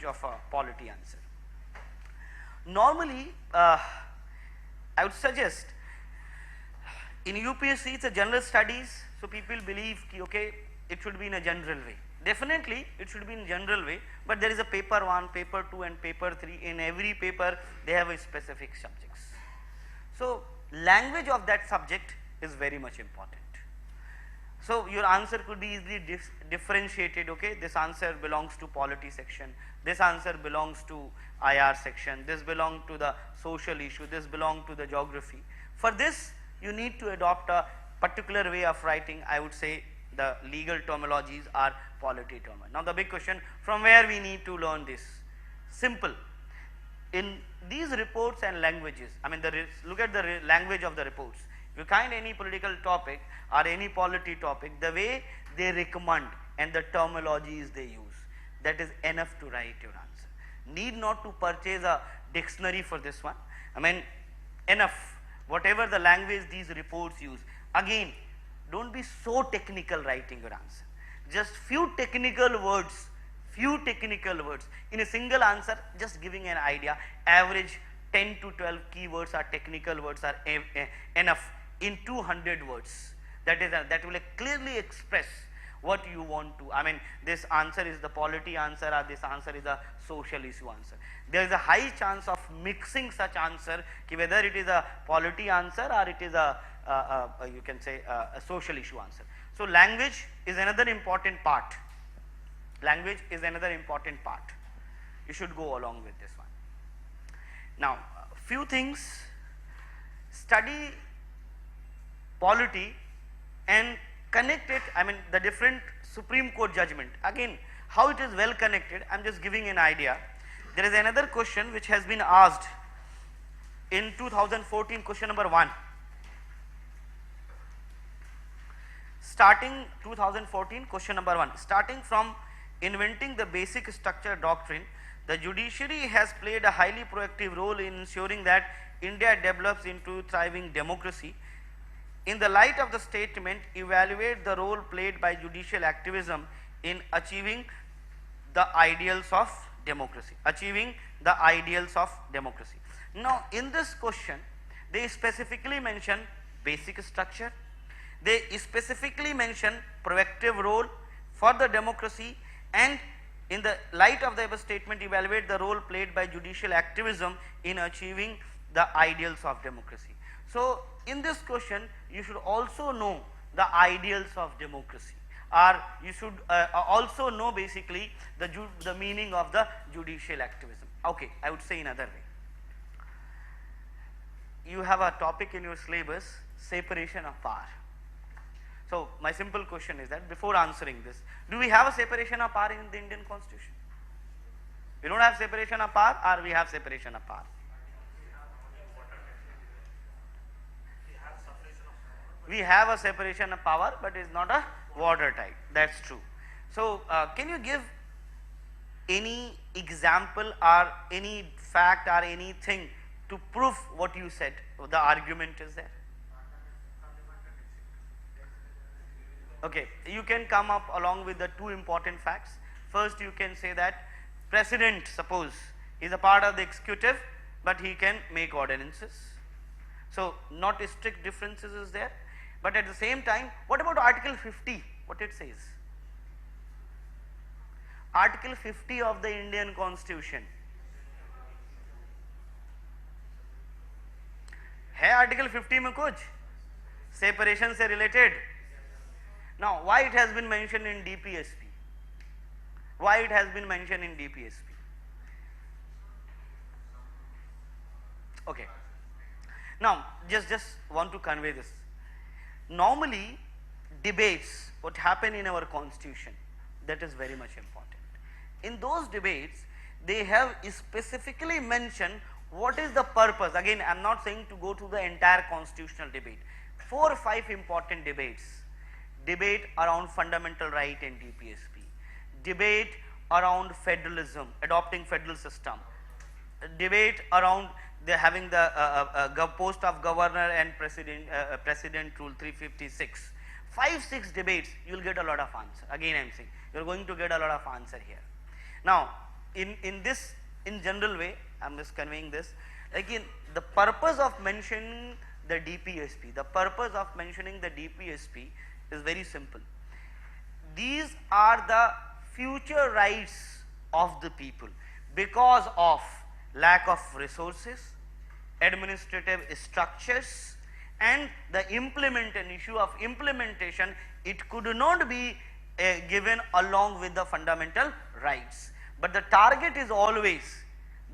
of a polity answer. Normally I would suggest in UPSC it's a general studies, so people believe okay it should be in a general way. Definitely it should be in general way, but there is a paper 1, paper 2 and paper 3. In every paper they have a specific subjects. So language of that subject is very much important. So your answer could be easily differentiated, okay, this answer belongs to polity section, this answer belongs to IR section, this belongs to the social issue, this belongs to the geography. For this you need to adopt a particular way of writing. I would say the legal terminologies are polity terminology. Now the big question, from where we need to learn this? Simple. In these reports and languages, I mean look at the language of the reports. If you find any political topic or any polity topic, the way they recommend and the terminologies they use, that is enough to write your answer. Need not to purchase a dictionary for this one. I mean enough, whatever the language these reports use. Again, don't be so technical writing your answer. Just few technical words in a single answer, just giving an idea. Average 10 to 12 keywords or technical words are enough in 200 words. That will clearly express what you want to. I mean this answer is the polity answer or this answer is a social issue answer. There is a high chance of mixing such answer, whether it is a polity answer or it is a you can say a social issue answer. So language is another important part. Language is another important part. You should go along with this one. Now few things, study polity and connect it, I mean the different Supreme Court judgment. Again, how it is well connected, I am just giving an idea. There is another question which has been asked in 2014, question number 1. Starting 2014, question number 1. Starting from inventing the basic structure doctrine, the judiciary has played a highly proactive role in ensuring that India develops into thriving democracy. In the light of the statement, evaluate the role played by judicial activism in achieving the ideals of democracy. Now in this question, they specifically mention basic structure, they specifically mention proactive role for the democracy, and in the light of the above statement, evaluate the role played by judicial activism in achieving the ideals of democracy. So in this question you should also know the ideals of democracy, or you should also know basically the meaning of the judicial activism. Okay, I would say in another way. You have a topic in your syllabus, separation of power. So my simple question is that before answering this, do we have a separation of power in the Indian Constitution? We don't have separation of power, or we have separation of power? We have a separation of power, but it is not a watertight. That's true. So can you give any example or any fact or anything to prove what you said? The argument is there. Okay, you can come up along with the two important facts. First, you can say that president, suppose, is a part of the executive, but he can make ordinances. So not strict differences is there. But at the same time, what about Article 50? What it says? Article 50 of the Indian Constitution. है Article 50 में कुछ separation से related? Now, why it has been mentioned in DPSP? Why it has been mentioned in DPSP? Okay. Now, just want to convey this. Normally, debates, what happen in our constitution, that is very much important. In those debates, they have specifically mentioned what is the purpose. Again, I am not saying to go to the entire constitutional debate. 4 or 5 important debates. Debate around fundamental right in DPSP. Debate around federalism, adopting federal system. Debate around having the post of governor and president rule 356. 5-6 debates, you will get a lot of answer. Again I am saying, you are going to get a lot of answer here. Now in general way, I am just conveying this. Again, the purpose of mentioning the DPSP, is very simple. These are the future rights of the people because of lack of resources, administrative structures, and the issue of implementation, it could not be given along with the fundamental rights. But the target is always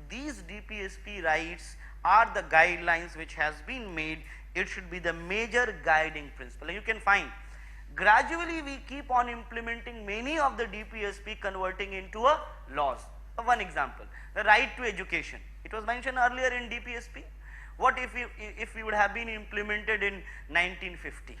these DPSP rights are the guidelines which has been made. It should be the major guiding principle. And you can find gradually we keep on implementing many of the DPSP, converting into a laws. One example, the right to education. It was mentioned earlier in DPSP. What if we would have been implemented in 1950?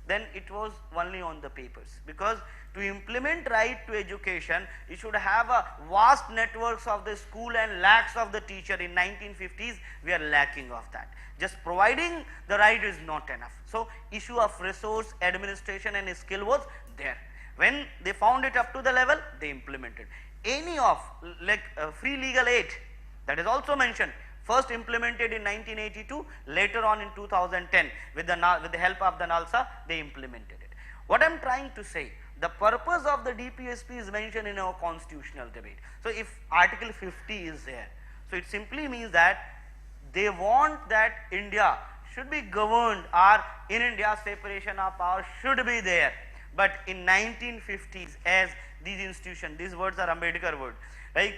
Then it was only on the papers, because to implement right to education, you should have a vast networks of the school and lakhs of the teacher. In 1950s, we are lacking of that. Just providing the right is not enough. So issue of resource, administration and skill was there. When they found it up to the level, they implemented. Any of like free legal aid, that is also mentioned. First implemented in 1982, later on in 2010 with the help of the NALSA, they implemented it. What I am trying to say, the purpose of the DPSP is mentioned in our constitutional debate. So if Article 50 is there, so it simply means that they want that India should be governed, or in India separation of power should be there. But in 1950s, as these institutions, these words are Ambedkar words, right?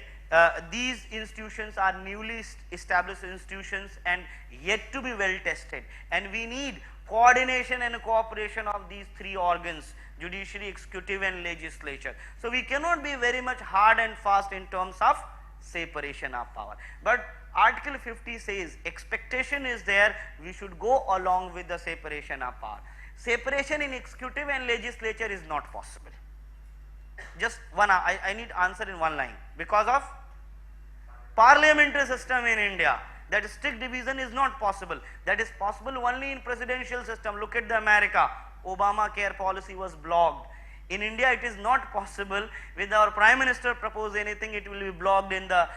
These institutions are newly established institutions and yet to be well tested, and we need coordination and cooperation of these three organs: judiciary, executive and legislature. So we cannot be very much hard and fast in terms of separation of power. But Article 50 says expectation is there, we should go along with the separation of power. Separation in executive and legislature is not possible. Just one, I need answer in one line. Because of parliamentary system in India, that strict division is not possible. That is possible only in presidential system. Look at the America, Obamacare policy was blocked. In India it is not possible. With our Prime Minister propose anything, it will be blocked in the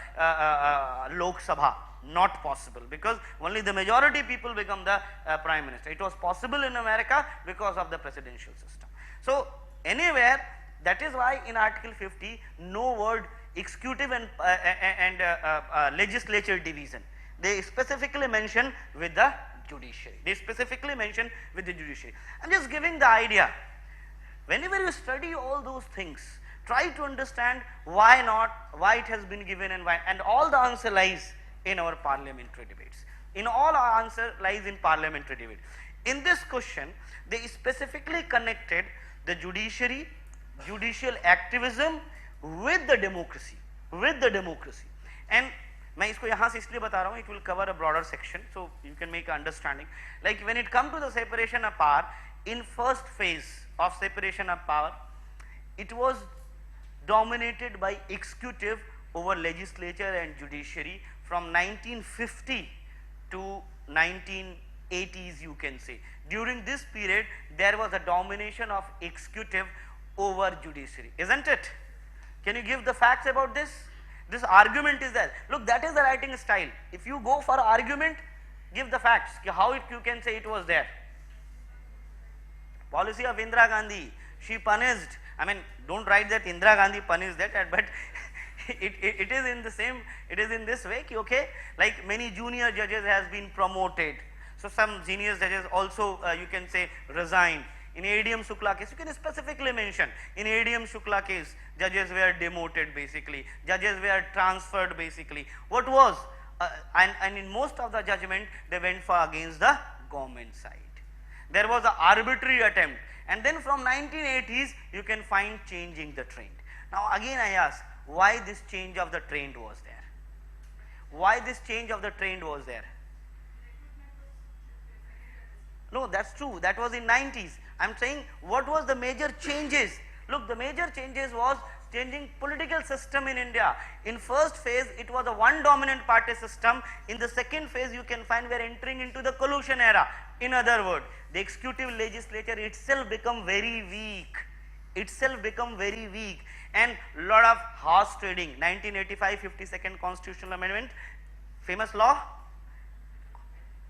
Lok Sabha. Not possible, because only the majority people become the Prime Minister. It was possible in America because of the presidential system. So anywhere, that is why in Article 50 no word executive and legislature division. They specifically mention with the judiciary. They specifically mention with the judiciary. I am just giving the idea. Whenever you study all those things, try to understand why not, why it has been given, and why, and all the answer lies in our parliamentary debates. In all our answer lies in parliamentary debate. In this question, they specifically connected the judiciary, judicial activism with the democracy, and मैं इसको यहाँ से इसलिए बता रहा हूँ, it will cover a broader section, so you can make an understanding. Like when it comes to the separation of power, in first phase of separation of power, it was dominated by executive over legislature and judiciary from 1950 to 1980s, you can say. During this period, there was a domination of executive over judiciary, isn't it? Can you give the facts about this? This argument is there. Look, that is the writing style. If you go for argument, give the facts. How you can say it was there. Policy of Indira Gandhi, she punished. I mean, don't write that Indira Gandhi punished that, but it is in the same. It is in this way. Okay, like many junior judges has been promoted. So some senior judges also you can say resigned. In ADM Shukla case, you can specifically mention, in ADM Shukla case, judges were demoted basically, judges were transferred basically. What was, and in most of the judgment, they went for against the government side. There was an arbitrary attempt, and then from 1980s, you can find changing the trend. Now again I ask, why this change of the trend was there? Why this change of the trend was there? No, that's true, that was in 90s. I am saying what was the major changes? Look, the major changes was changing political system in India. In first phase, it was a one dominant party system. In the second phase, you can find we are entering into the collusion era. In other words, the executive legislature itself become very weak. And lot of horse trading. 1985 52nd constitutional amendment, famous law,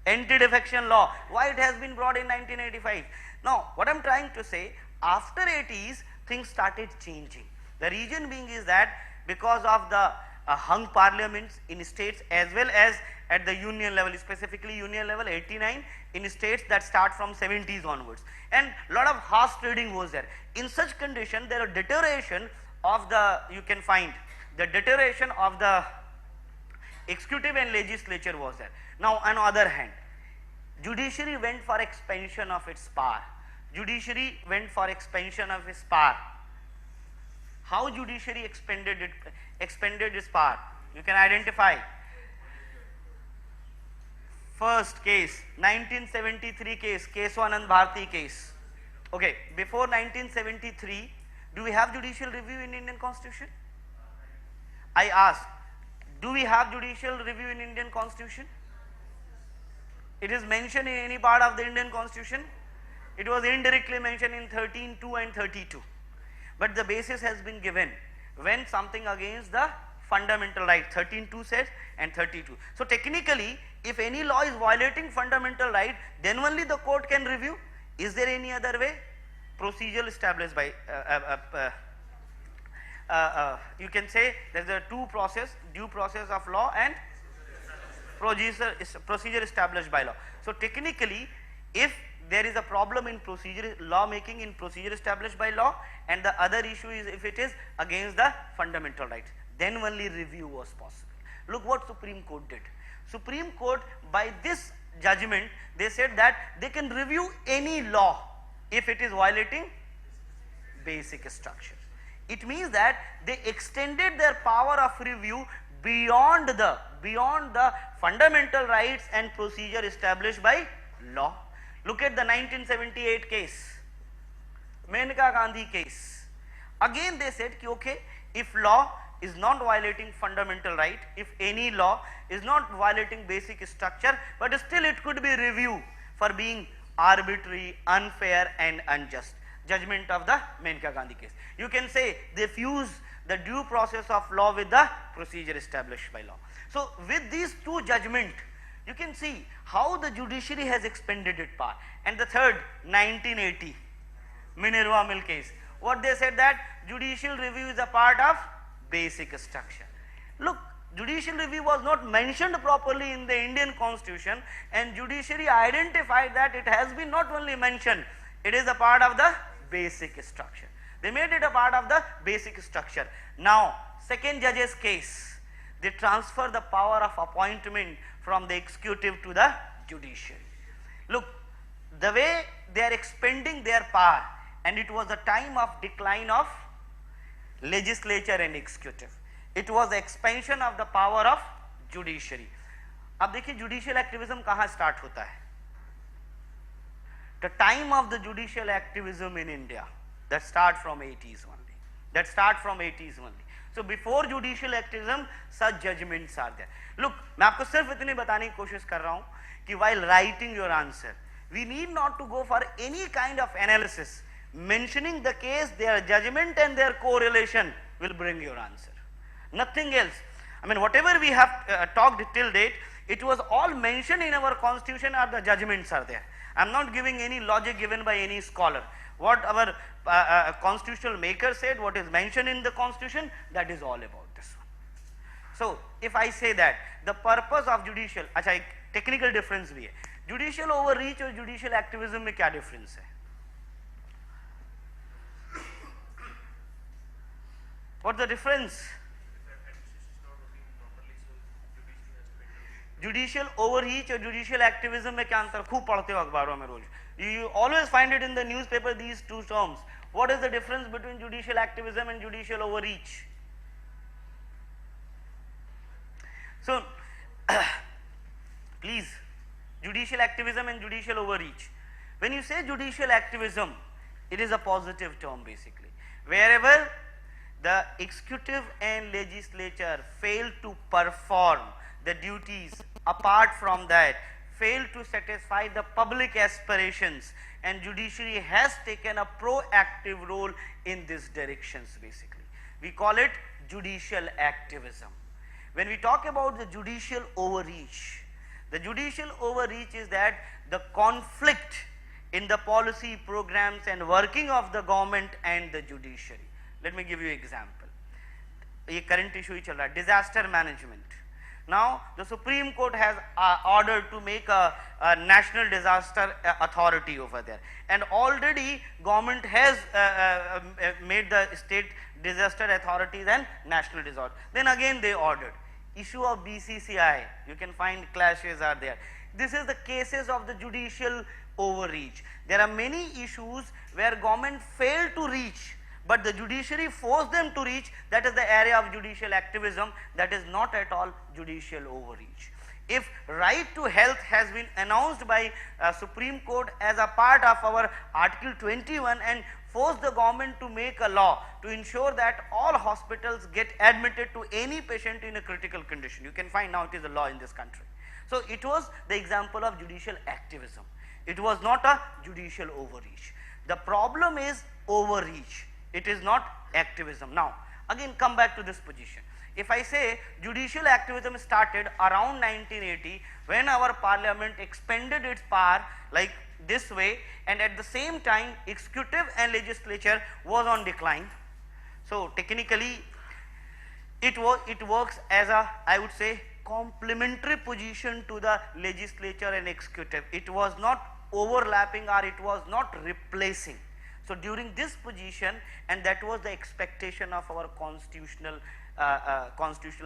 anti-defection law. Why it has been brought in 1985? Now, what I am trying to say, after 80s, things started changing. The reason being is that because of the hung parliaments in states as well as at the union level, specifically union level 89 in states that start from 70s onwards, and lot of horse trading was there. In such condition, there are deterioration of the, you can find the deterioration of the executive and legislature was there. Now on other hand, judiciary went for expansion of its power. Judiciary went for expansion of its power. How judiciary expanded its power? You can identify. First case, 1973 case, Keswanand Bharti case. Okay, before 1973, do we have judicial review in Indian Constitution? I ask, do we have judicial review in Indian Constitution? It is mentioned in any part of the Indian Constitution? It was indirectly mentioned in 13(2) and 32. But the basis has been given when something against the fundamental right, 13(2) says and 32. So technically, if any law is violating fundamental right, then only the court can review. Is there any other way? Procedure established by, you can say there is a due process of law and procedure established by law. So technically, if there is a problem in procedure law making in procedure established by law, and the other issue is if it is against the fundamental rights, then only review was possible. Look what Supreme Court did. Supreme Court, by this judgment, they said that they can review any law if it is violating basic structure. It means that they extended their power of review beyond the fundamental rights and procedure established by law. Look at the 1978 case, Menka Gandhi case. Again they said ki okay, if law is not violating fundamental right, if any law is not violating basic structure, but still it could be reviewed for being arbitrary, unfair and unjust. Judgment of the Menka Gandhi case. You can say they fuse the due process of law with the procedure established by law. So with these two judgments, you can see how the judiciary has expanded its power. And the third, 1980 Minerva Mill case. What they said that judicial review is a part of basic structure. Look, judicial review was not mentioned properly in the Indian Constitution, and judiciary identified that it has been not only mentioned, it is a part of the basic structure. They made it a part of the basic structure. Now, second judge's case, they transfer the power of appointment from the executive to the judiciary. Look, the way they are expanding their power, and it was a time of decline of legislature and executive. It was the expansion of the power of judiciary. अब देखिए judicial activism कहाँ start होता है? The time of the judicial activism in India, that start from 80s only. So before judicial activism, such judgments are there. Look, मैं आपको सिर्फ इतनी बताने की कोशिश कर रहा हूँ कि while writing your answer, we need not to go for any kind of analysis. Mentioning the case, their judgment and their correlation will bring your answer. Nothing else. I mean, whatever we have talked till date, it was all mentioned in our constitution, or the judgments are there. I am not giving any logic given by any scholar. What our constitutional maker said, what is mentioned in the constitution, that is all about this one. So if I say that the purpose of judicial, अच्छा एक technical difference भी है, judicial overreach और judicial activism में क्या difference है? What's the difference? Judicial overreach और judicial activism में क्या अंतर? खूब पढ़ते हो अखबारों में रोज. You always find it in the newspaper, these two terms. What is the difference between judicial activism and judicial overreach? So, please, judicial activism and judicial overreach. When you say judicial activism, it is a positive term basically. Wherever the executive and legislature fail to perform the duties, apart from that, fail to satisfy the public aspirations, and judiciary has taken a proactive role in these directions basically. We call it judicial activism. When we talk about the judicial overreach is that the conflict in the policy programs and working of the government and the judiciary. Let me give you an example. ये current issue ही चल रहा है, disaster management. Now the Supreme Court has ordered to make a national disaster authority over there, and already government has made the state disaster authorities and national disaster. Then again they ordered issue of BCCI, you can find clashes are there. This is the cases of the judicial overreach. There are many issues where government failed to reach, but the judiciary forced them to reach. That is the area of judicial activism. That is not at all judicial overreach. If right to health has been announced by Supreme Court as a part of our Article 21 and forced the government to make a law to ensure that all hospitals get admitted to any patient in a critical condition, you can find now it is a law in this country. So it was the example of judicial activism. It was not a judicial overreach. The problem is overreach. It is not activism. Now again come back to this position. If I say judicial activism started around 1980 when our parliament expanded its power like this way, and at the same time executive and legislature was on decline. So technically it works as a, I would say, complementary position to the legislature and executive. It was not overlapping or it was not replacing. So during this position, and that was the expectation of our constitutional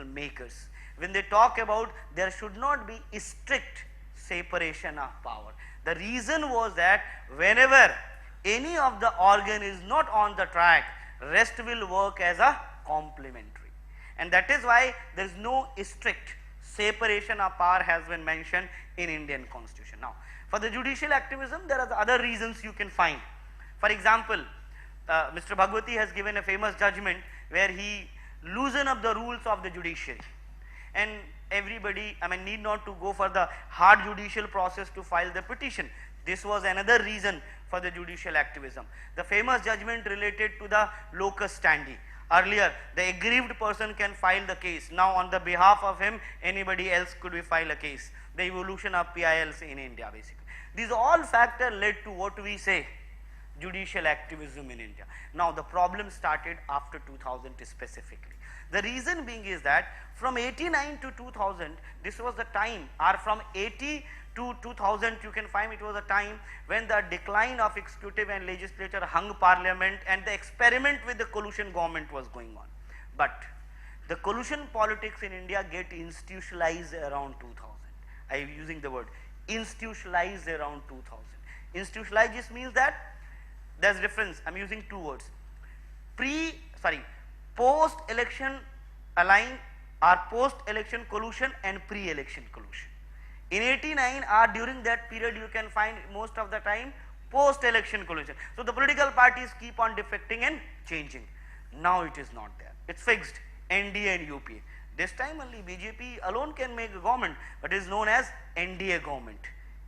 makers, when they talk about there should not be a strict separation of power. The reason was that whenever any of the organ is not on the track, rest will work as a complementary, and that is why there is no strict separation of power has been mentioned in Indian constitution. Now for the judicial activism there are other reasons you can find. For example, Mr. Bhagwati has given a famous judgment where he loosened up the rules of the judiciary, and everybody, I mean, need not to go for the hard judicial process to file the petition. This was another reason for the judicial activism. The famous judgment related to the locus standi. Earlier the aggrieved person can file the case, now on the behalf of him anybody else could be file a case. The evolution of PILs in India basically. These all factors led to what we say judicial activism in India. Now the problem started after 2000 specifically. The reason being is that from 89 to 2000 this was the time, or from 80 to 2000 you can find it was a time when the decline of executive and legislature hung parliament and the experiment with the coalition government was going on. But the coalition politics in India get institutionalized around 2000. I am using the word institutionalized around 2000. Institutionalized just means that there is difference. I am using two words, post election align or post election collusion and pre election collusion. In 89 or during that period you can find most of the time post election collusion. So the political parties keep on defecting and changing. Now it is not there, it is fixed, NDA and UPA. This time only BJP alone can make a government, but it is known as NDA government.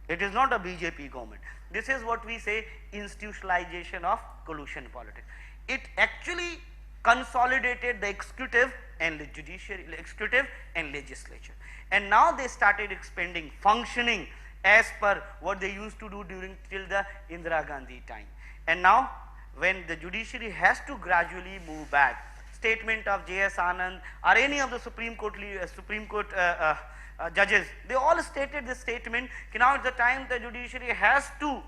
It is not a BJP government. This is what we say institutionalization of collusion politics. It actually consolidated the executive and the judiciary, executive and legislature, and now they started expanding, functioning as per what they used to do during till the Indira Gandhi time. And now when the judiciary has to gradually move back, statement of J.S. Anand or any of the Supreme Court judges, they all stated this statement, now at the time the judiciary has to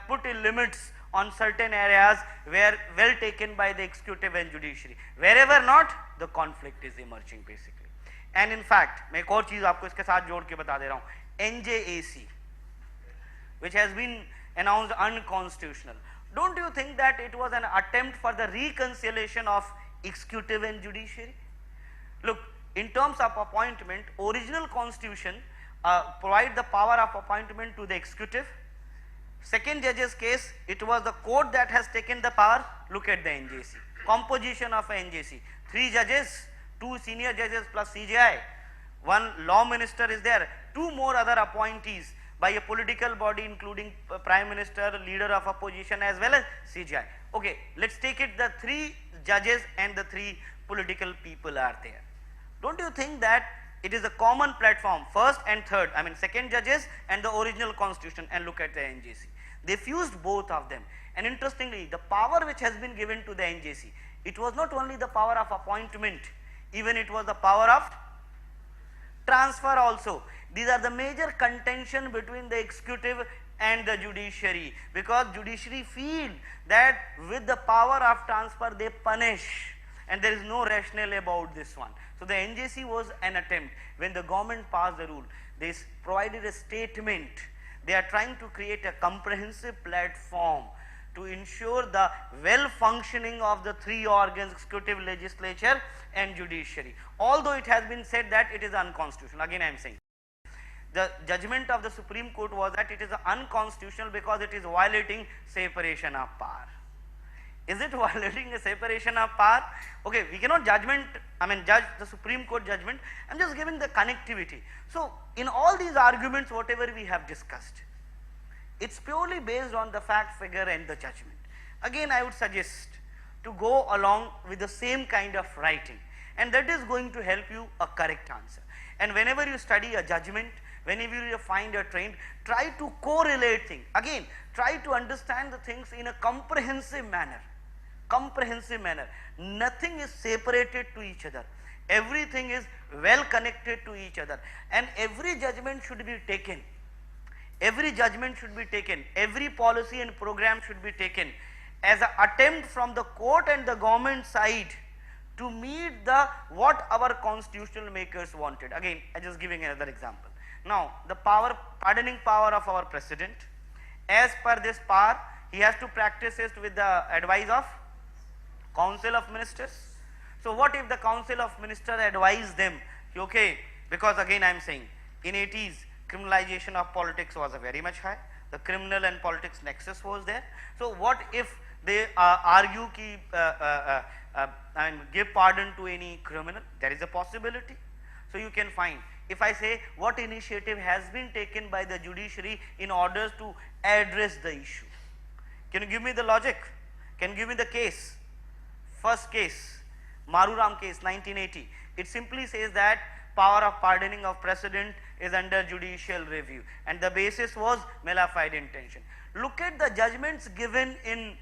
put in limits on certain areas where well taken by the executive and judiciary, wherever not the conflict is emerging basically. And in fact मैं एक और चीज आपको इसके साथ जोड़ के बता दे रहा हूँ, NJAC which has been announced unconstitutional. Don't you think that it was an attempt for the reconciliation of executive and judiciary? Look, in terms of appointment, original constitution provide the power of appointment to the executive. Second judge's case, it was the court that has taken the power. Look at the NJC, composition of NJC, 3 judges, 2 senior judges plus CJI, 1 law minister is there, 2 more other appointees by a political body including prime minister, leader of opposition as well as CJI. Okay, let's take it, the 3 judges and the 3 political people are there. Don't you think that it is a common platform, first and third, I mean second judges and the original constitution, and look at the NJC. They fused both of them, and interestingly the power which has been given to the NJC, it was not only the power of appointment, Even it was the power of transfer also. These are the major contention between the executive and the judiciary, because judiciary feel that with the power of transfer they punish, and there is no rationale about this one. So the NJC was an attempt. When the government passed the rule, they provided a statement. They are trying to create a comprehensive platform to ensure the well functioning of the three organs, executive, legislature and judiciary. Although it has been said that it is unconstitutional, again I am saying the judgment of the Supreme Court was that it is unconstitutional because it is violating separation of power. Is it violating a separation of power? Okay, we cannot judge the Supreme Court judgment. I am just giving the connectivity. So in all these arguments, whatever we have discussed, it's purely based on the fact, figure and the judgment. Again, I would suggest to go along with the same kind of writing, and that is going to help you a correct answer. And whenever you study a judgment, whenever you find a trend, try to correlate things. Again, try to understand the things in a comprehensive manner. Comprehensive manner. Nothing is separated to each other. Everything is well connected to each other, and every judgment should be taken. Every judgment should be taken. Every policy and program should be taken as an attempt from the court and the government side to meet the what our constitutional makers wanted. Again, I am just giving another example. Now, the pardoning power of our president, as per this power, he has to practice it with the advice of Council of Ministers. So what if the Council of Ministers advise them, okay, because again I am saying in 80s criminalization of politics was very much high, the criminal and politics nexus was there. So what if they argue ki give pardon to any criminal? There is a possibility. So you can find, if I say what initiative has been taken by the judiciary in order to address the issue, can you give me the logic? Can you give me the case? First case, Maruram case 1980, it simply says that power of pardoning of president is under judicial review, and the basis was mala fide intention. Look at the judgments given in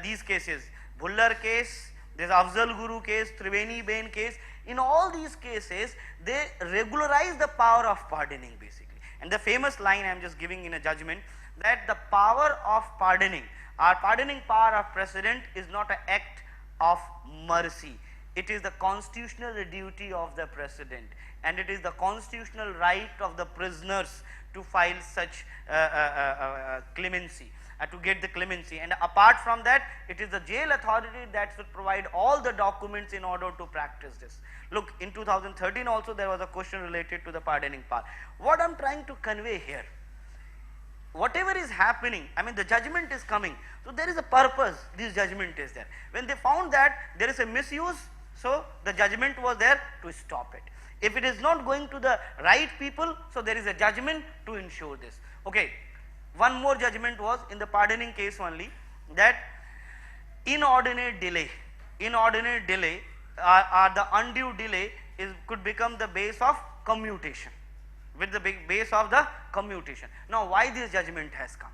these cases, Bhullar case, there is Afzal Guru case, Triveni Bain case. In all these cases, they regularize the power of pardoning basically. And the famous line I am just giving in a judgment, that the power of pardoning, or pardoning power of president is not an act of mercy. It is the constitutional duty of the president, and it is the constitutional right of the prisoners to file such clemency, to get the clemency, and apart from that, it is the jail authority that should provide all the documents in order to practice this. Look, in 2013 also there was a question related to the pardoning power. What I am trying to convey here, whatever is happening, the judgment is coming, so there is a purpose, this judgment is there. When they found that there is a misuse, so the judgment was there to stop it. If it is not going to the right people, so there is a judgment to ensure this. Okay, one more judgment was in the pardoning case only, that inordinate delay or the undue delay could become the base of commutation, with the base of the commutation. Now why this judgment has come?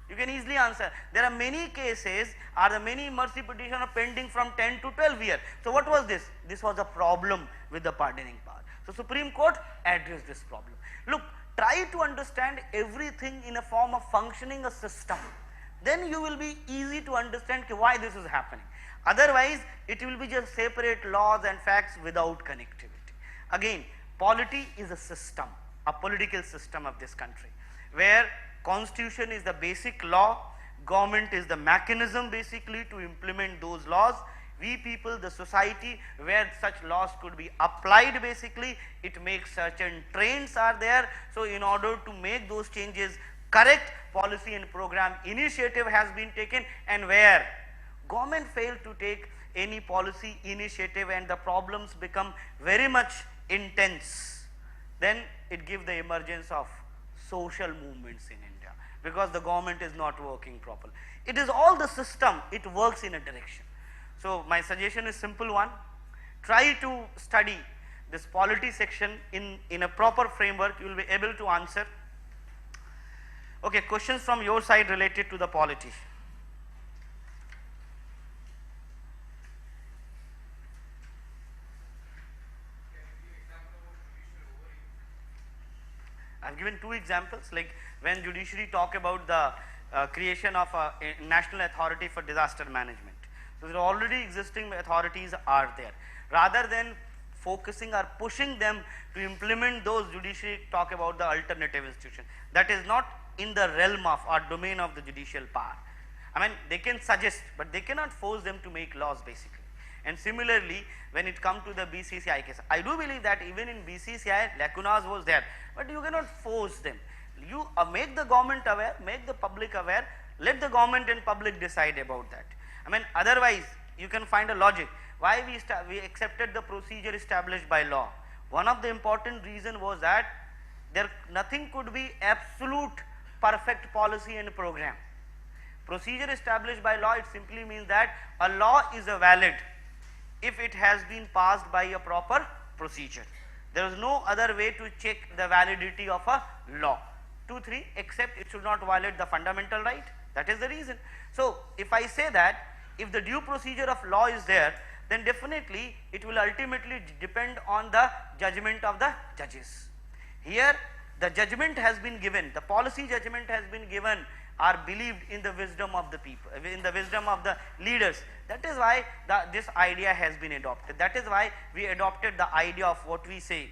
You can easily answer. There are many cases, or the many mercy petitions are pending from 10 to 12 years. So what was this? This was a problem with the pardoning power. So Supreme Court addressed this problem. Look, try to understand everything in a form of functioning a system. Then you will be easy to understand why this is happening. Otherwise, it will be just separate laws and facts without connectivity. Again, polity is a system, a political system of this country, where constitution is the basic law, government is the mechanism basically to implement those laws. We people, the society where such laws could be applied basically, it makes certain trends are there. So in order to make those changes correct, policy and program initiative has been taken, and where government failed to take any policy initiative and the problems become very much intense, then it gives the emergence of social movements in India, because the government is not working properly. It is all the system, it works in a direction. So my suggestion is simple one, try to study this polity section in a proper framework, you will be able to answer. Okay, questions from your side related to the polity. I've given two examples, like when judiciary talk about the creation of a national authority for disaster management. So there are already existing authorities are there. Rather than focusing or pushing them to implement those, judiciary talk about the alternative institution. That is not in the realm of or domain of the judicial power. I mean, they can suggest, but they cannot force them to make laws basically. And similarly, when it comes to the BCCI case, I do believe that even in BCCI, lacunas was there, but you cannot force them. You make the government aware, make the public aware, let the government and public decide about that. I mean, otherwise you can find a logic. Why we accepted the procedure established by law? One of the important reason was that nothing could be absolute perfect policy and program. Procedure established by law, it simply means that a law is valid if it has been passed by a proper procedure. There is no other way to check the validity of a law. 2, 3, except it should not violate the fundamental right. That is the reason. So if I say that if the due procedure of law is there, then definitely it will ultimately depend on the judgment of the judges. Here the judgment has been given, the policy judgment has been given, are believed in the wisdom of the people, in the wisdom of the leaders. That is why this idea has been adopted. That is why we adopted the idea of what we say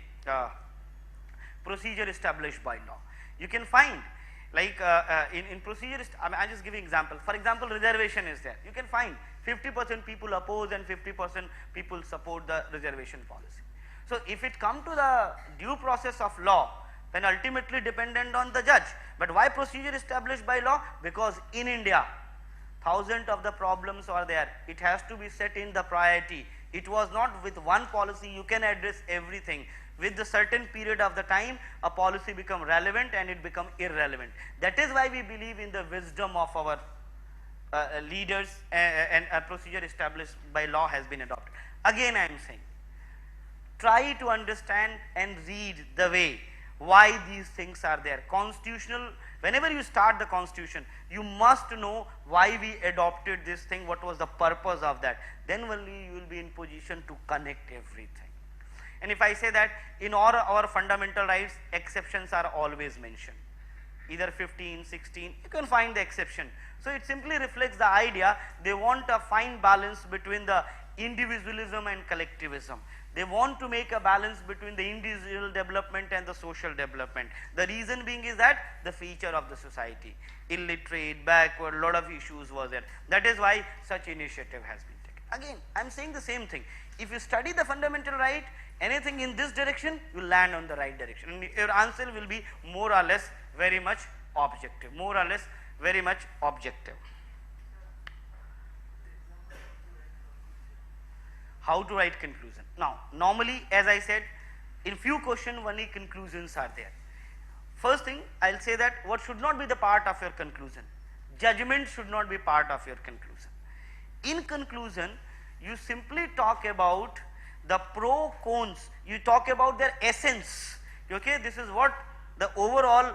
procedure established by law. You can find like in procedure, I just give you example. For example, reservation is there. You can find 50% people oppose and 50% people support the reservation policy. So if it come to the due process of law, then ultimately dependent on the judge. But why procedure established by law? Because in India, thousands of the problems are there. It has to be set in the priority. It was not with one policy you can address everything. With the certain period of the time, a policy become relevant and it become irrelevant. That is why we believe in the wisdom of our leaders, and a procedure established by law has been adopted. Again I am saying, try to understand and read the way why these things are there. Constitutional, whenever you start the constitution, you must know why we adopted this thing, what was the purpose of that. Then only you will be in position to connect everything. And if I say that in all our fundamental rights, exceptions are always mentioned, either 15, 16, you can find the exception. So it simply reflects the idea they want a fine balance between the individualism and collectivism. They want to make a balance between the individual development and the social development. The reason being is that the feature of the society, illiterate, backward, lot of issues were there. That is why such initiative has been taken. Again, I am saying the same thing. If you study the fundamental right, anything in this direction, you land on the right direction. And your answer will be more or less very much objective, more or less very much objective. How to write conclusion? Now, normally as I said, in few questions only conclusions are there. First thing I will say that what should not be the part of your conclusion? Judgment should not be part of your conclusion. In conclusion, you simply talk about the pro cons, you talk about their essence. Okay, this is what the overall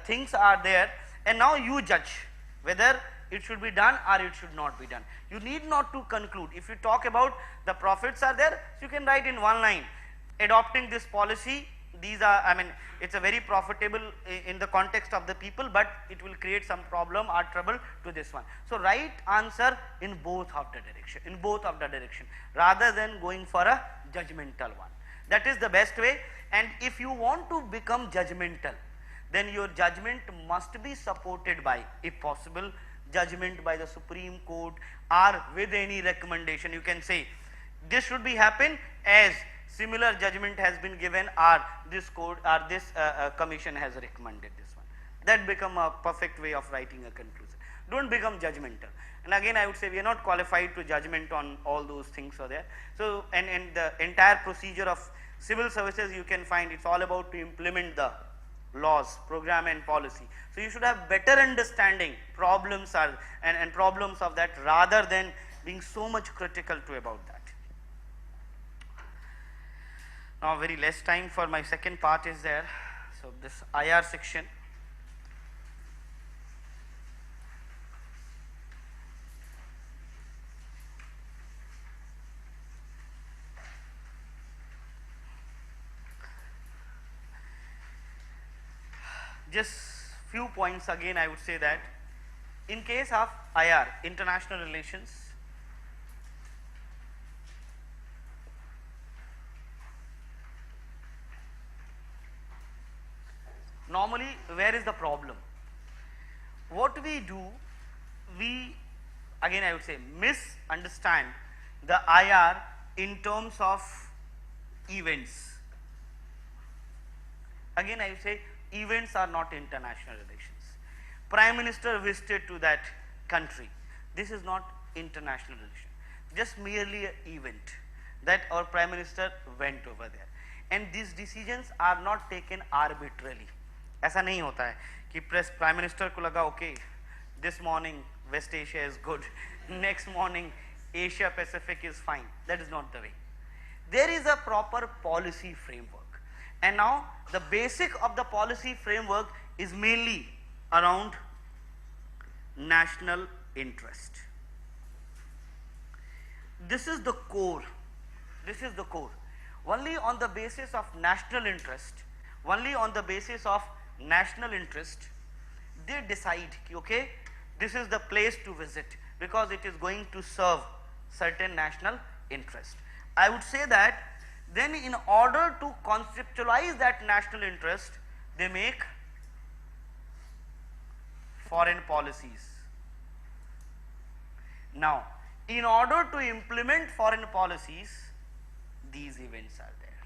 things are there, and now you judge whether it should be done or it should not be done. You need not to conclude. If you talk about the profits are there, so you can write in one line, adopting this policy, these are, I mean, it's a very profitable in the context of the people, but it will create some problem or trouble to this one. So write answer in both of the direction, rather than going for a judgmental one. That is the best way. And if you want to become judgmental, then your judgment must be supported by, if possible, judgment by the Supreme Court, or with any recommendation. You can say this should be happen as similar judgment has been given, or this court or this commission has recommended this one. That become a perfect way of writing a conclusion. Don't become judgmental. And again I would say we are not qualified to judgment on all those things are there. So and the entire procedure of civil services, you can find it's all about to implement the laws, program and policy. So you should have better understanding problems are and problems of that, rather than being so much critical to about that. Now very less time for my second part is there. So this IR section. just few points again. I would say that in case of IR, international relations, normally where is the problem? What we do, we again I would say misunderstand the IR in terms of events. Again I would say events are not international relations. Prime Minister visited to that country, this is not international relation, just merely an event that our Prime Minister went over there, and these decisions are not taken arbitrarily. ऐसा नहीं होता है कि prime minister को लगा okay this morning West Asia is good, next morning Asia Pacific is fine. That is not the way. There is a proper policy framework, and now the basic of the policy framework is mainly around national interest. This is the core. This is the core. Only on the basis of national interest, only on the basis of national interest, they decide, okay, this is the place to visit because it is going to serve certain national interest. I would say that then in order to conceptualize that national interest, they make foreign policies. Now, in order to implement foreign policies, these events are there.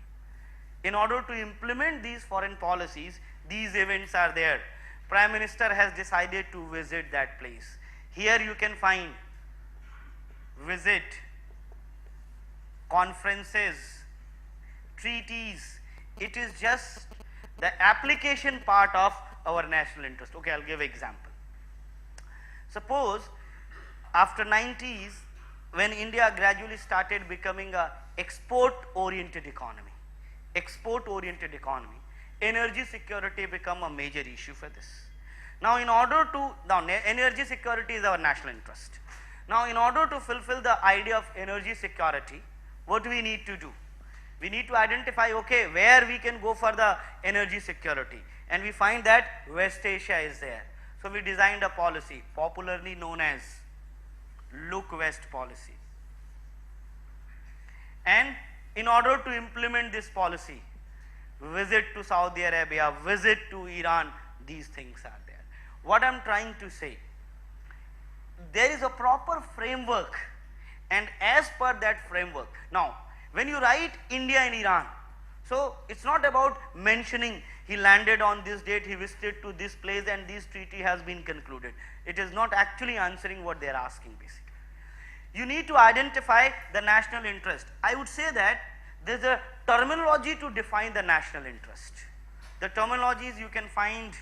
In order to implement these foreign policies, these events are there. Prime Minister has decided to visit that place. Here you can find visit, conferences, treaties. It is just the application part of our national interest. Okay, I'll give an example. Suppose after 90s, when India gradually started becoming a export oriented economy, energy security become a major issue for this. Now in order to, now energy security is our national interest. Now in order to fulfill the idea of energy security, what we need to do? We need to identify, okay, where we can go for the energy security, and we find that West Asia is there. So we designed a policy popularly known as Look West policy, and in order to implement this policy, visit to Saudi Arabia, visit to Iran, these things are there. What I am trying to say, there is a proper framework, and as per that framework, now when you write India and Iran, so it's not about mentioning he landed on this date, he visited to this place, and this treaty has been concluded. It is not actually answering what they are asking basically. You need to identify the national interest. I would say that there is a terminology to define the national interest. The terminologies you can find,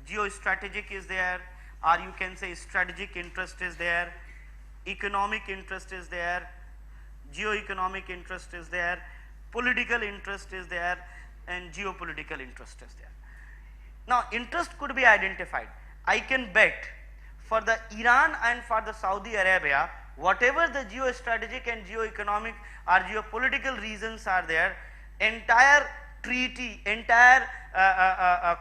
geostrategic is there, or you can say strategic interest is there, economic interest is there, geo-economic interest is there, political interest is there, and geopolitical interest is there. Now interest could be identified. I can bet for the Iran and for the Saudi Arabia, whatever the geostrategic and geo-economic or geopolitical reasons are there, entire treaty, entire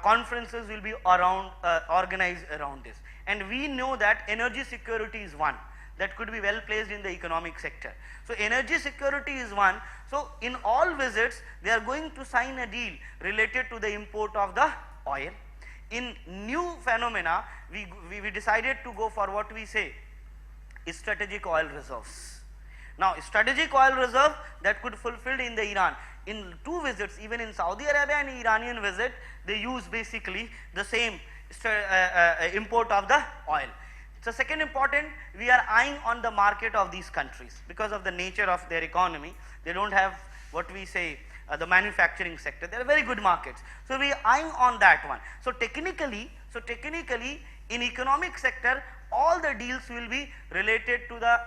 conferences will be around organized around this. And we know that energy security is one that could be well placed in the economic sector. So energy security is one. So in all visits, they are going to sign a deal related to the import of the oil. In new phenomena, we decided to go for what we say strategic oil reserves. Now strategic oil reserve that could fulfilled in the Iran. In two visits, even in Saudi Arabia and Iranian visit, they use basically the same import of the oil. So second important, we are eyeing on the market of these countries because of the nature of their economy. They don't have what we say the manufacturing sector. They are very good markets. So we are eyeing on that one. So technically in economic sector, all the deals will be related to the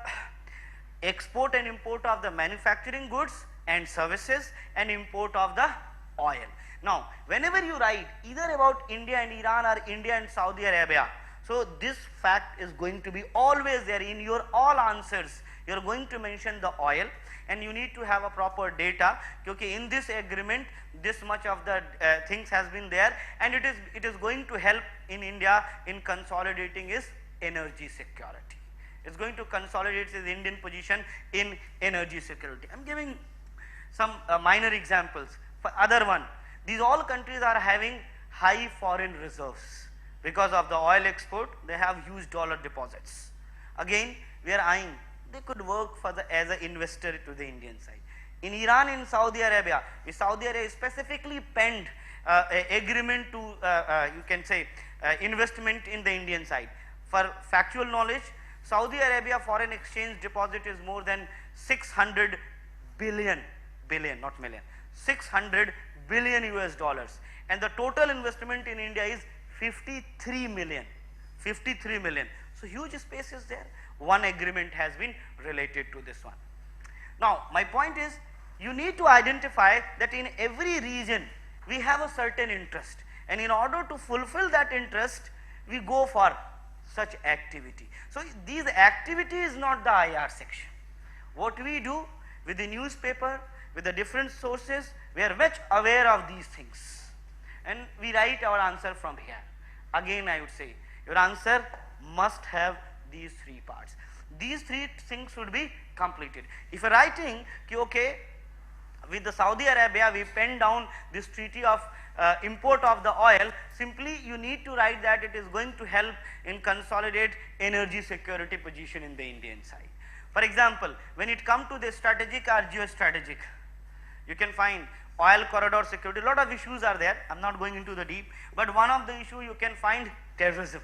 export and import of the manufacturing goods and services and import of the oil. Now whenever you write either about India and Iran or India and Saudi Arabia, so this fact is going to be always there in your all answers. you are going to mention the oil, and you need to have a proper data, okay, in this agreement this much of the things has been there, and it is going to help in India in consolidating its energy security. It's going to consolidate its Indian position in energy security. I'm giving some minor examples. For other one, these all countries are having high foreign reserves. Because of the oil export, they have huge dollar deposits. Again, we are eyeing, they could work for as an investor to the Indian side. In Iran and Saudi Arabia specifically penned agreement to you can say investment in the Indian side. For factual knowledge, Saudi Arabia foreign exchange deposit is more than 600 billion, not million, 600 billion US dollars, and the total investment in India is 53 million. So huge space is there. One agreement has been related to this one. Now my point is, you need to identify that in every region we have a certain interest, and in order to fulfill that interest we go for such activity. So these activity is not the IR section. What we do with the newspaper, with the different sources, we are much aware of these things, and we write our answer from here. Again I would say, your answer must have these three parts. These three things should be completed. If you are writing, okay, with the Saudi Arabia we pen down this treaty of import of the oil, simply you need to write that it is going to help in consolidate energy security position in the Indian side. For example, when it comes to the strategic or geostrategic, you can find oil corridor security, a lot of issues are there, I am not going into the deep, but one of the issue you can find terrorism.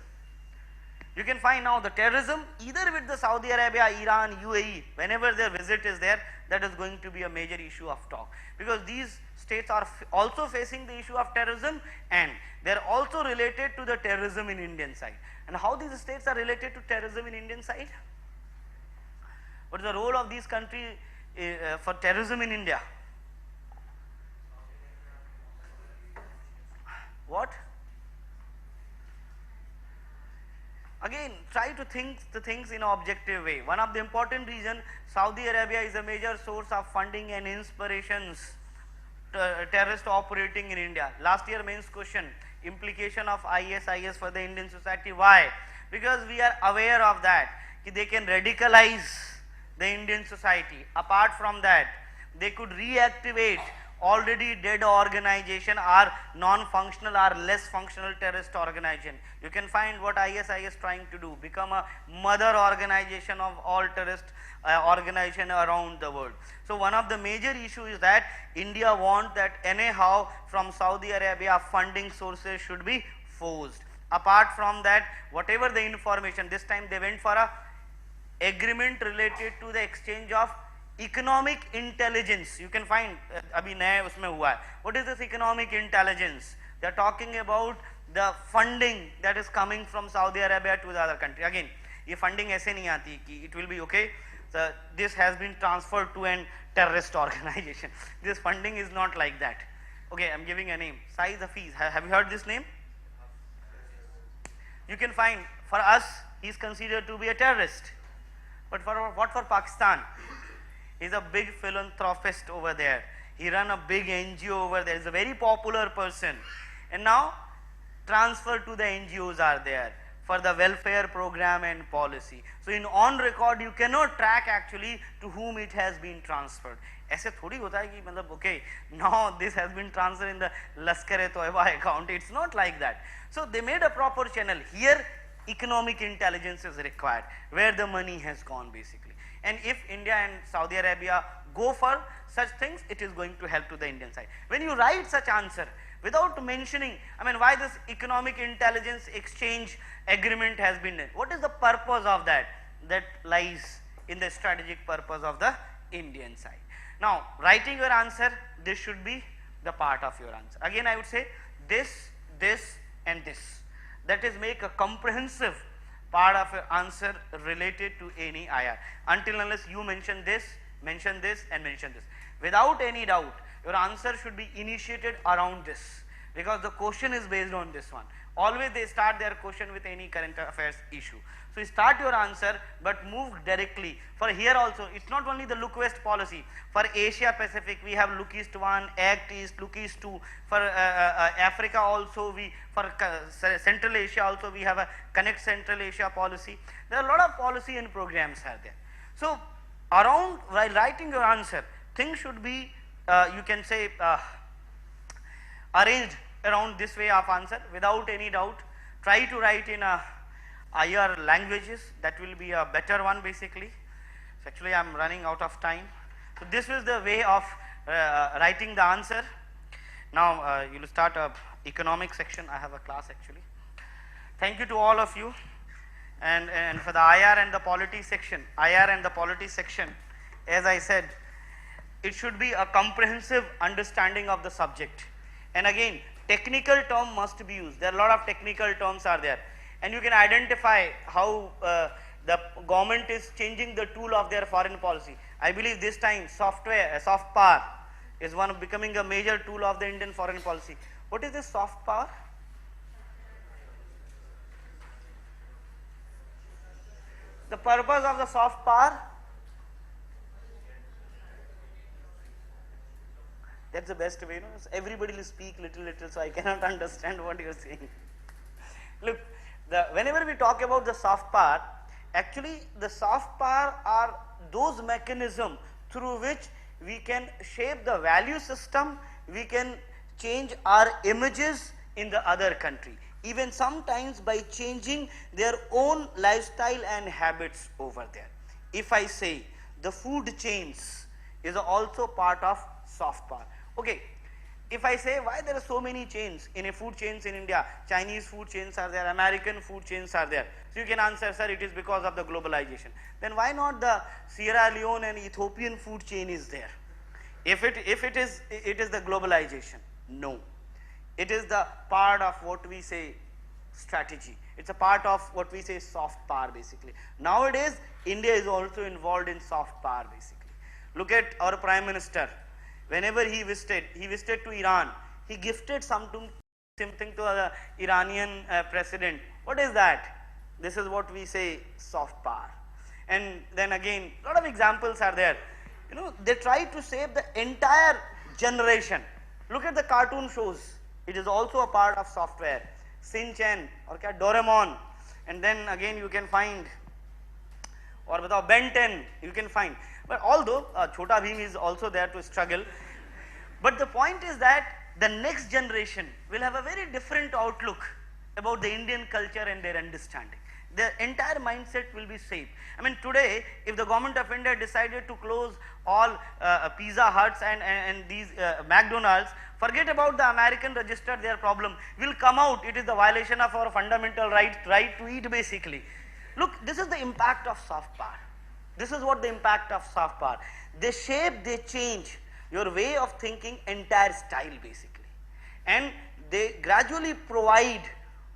You can find now the terrorism either with the Saudi Arabia, Iran, UAE, whenever their visit is there, that is going to be a major issue of talk, because these states are also facing the issue of terrorism, and they are also related to the terrorism in Indian side. And how these states are related to terrorism in Indian side? What is the role of these countries for terrorism in India? What? Again, try to think the things in an objective way. One of the important reason, Saudi Arabia is a major source of funding and inspirations terrorist operating in India. Last year mains question, implication of ISIS for the Indian society. Why? Because we are aware of that, they can radicalize the Indian society. Apart from that, they could reactivate already dead organization or non-functional or less functional terrorist organization. You can find what ISIS is trying to do, become a mother organization of all terrorist organization around the world. So one of the major issues is that India wants that anyhow from Saudi Arabia funding sources should be forced. Apart from that, whatever the information, this time they went for a agreement related to the exchange of economic intelligence. You can find abhi naya usme hua hai. What is this economic intelligence? They are talking about the funding that is coming from Saudi Arabia to the other country. Again, ये funding ऐसे नहीं आती कि it will be okay, so this has been transferred to an terrorist organization. This funding is not like that. Okay, I am giving a name, Saeed Hafiz. Have you heard this name? You can find, for us he is considered to be a terrorist, but for what for Pakistan? He is a big philanthropist over there. He run a big NGO over there. He is a very popular person, and now transfer to the NGOs are there for the welfare program and policy. So in on record you cannot track actually to whom it has been transferred. ऐसे थोड़ी होता है कि मतलब okay, now this has been transferred in the Lashkar-e-Toiba account. It's not like that. So they made a proper channel. Here economic intelligence is required, where the money has gone basically. And if India and Saudi Arabia go for such things, it is going to help to the Indian side. When you write such answer without mentioning, I mean, why this economic intelligence exchange agreement has been done, what is the purpose of that? That lies in the strategic purpose of the Indian side. Now writing your answer, this should be the part of your answer. Again I would say this, this and this, that is make a comprehensive part of your answer related to any IR, until unless you mention this and mention this. Without any doubt your answer should be initiated around this. because the question is based on this one. Always they start their question with any current affairs issue. So you start your answer but move directly. For here also, it's not only the look west policy. For Asia Pacific we have look east 1, act east, look east 2. For Africa also, for Central Asia also we have a connect Central Asia policy. There are a lot of policy and programs are there. So around, while writing your answer, things should be you can say arranged around this way of answer without any doubt. Try to write in higher languages, that will be a better one basically. So actually I am running out of time. So this is the way of writing the answer. Now you will start a economic section. I have a class actually. Thank you to all of you. And for the IR and the polity section, as I said, it should be a comprehensive understanding of the subject. And again, technical term must be used. There are a lot of technical terms are there, and you can identify how the government is changing the tool of their foreign policy. I believe this time soft power is one of becoming a major tool of the Indian foreign policy. What is this soft power? The purpose of the soft power? That's the best way, everybody will speak little, so I cannot understand what you are saying. Look, whenever we talk about the soft power, actually the soft power are those mechanisms through which we can shape the value system, we can change our images in the other country, even sometimes by changing their own lifestyle and habits over there. If I say the food chains is also part of soft power. Okay, if I say why there are so many chains in a food chains in India, Chinese food chains are there, American food chains are there. So you can answer, sir, it is because of the globalization. Then why not the Sierra Leone and Ethiopian food chain is there? If it is the globalization? No. It is the part of what we say strategy. It's a part of what we say soft power basically. Nowadays, India is also involved in soft power basically. Look at our Prime Minister. Whenever he visited to Iran, he gifted something to the Iranian president. What is that? This is what we say soft power. And then again, a lot of examples are there. They try to save the entire generation. Look at the cartoon shows. It is also a part of software. Shin Chan or Doraemon. And then again you can find, or without Ben 10 you can find. But although Chhota Bheem is also there to struggle, but the point is that the next generation will have a very different outlook about the Indian culture and their understanding. The entire mindset will be shaped. I mean, today if the government of India decided to close all Pizza Huts and these McDonald's, forget about the American register, their problem will come out. It is the violation of our fundamental right to eat basically. Look, this is the impact of soft power. This is what the impact of soft power. They shape, they change your way of thinking, entire style basically. And they gradually provide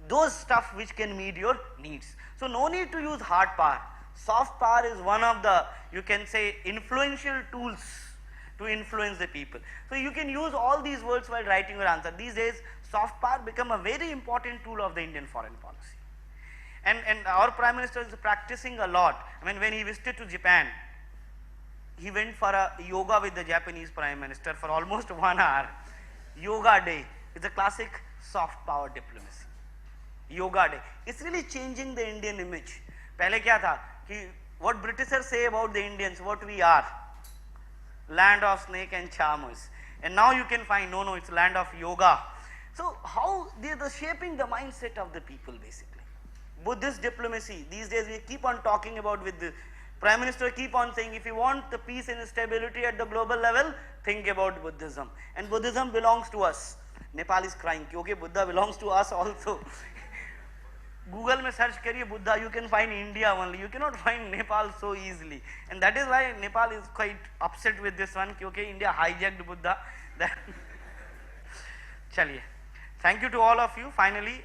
those stuff which can meet your needs. So no need to use hard power. Soft power is one of the, you can say, influential tools to influence the people. So you can use all these words while writing your answer. These days, soft power become a very important tool of the Indian foreign policy. And our Prime Minister is practicing a lot. I mean, when he visited to Japan, he went for a yoga with the Japanese Prime Minister for almost 1 hour. Yoga day. It's a classic soft power diplomacy. Yoga day. It's really changing the Indian image. Pehle kya tha? Ki what Britishers say about the Indians, what we are. Land of snake and charmers. And now you can find, no, it's land of yoga. So how they are shaping the mindset of the people basically. Buddhist diplomacy, these days we keep on talking about with the Prime Minister keep on saying, if you want the peace and stability at the global level, think about Buddhism. And Buddhism belongs to us. Nepal is crying, okay, Buddha belongs to us also. Google mein search kariye Buddha, you can find India only, you cannot find Nepal so easily. And that is why Nepal is quite upset with this one, okay, India hijacked Buddha. Chaliye. Thank you to all of you. Finally,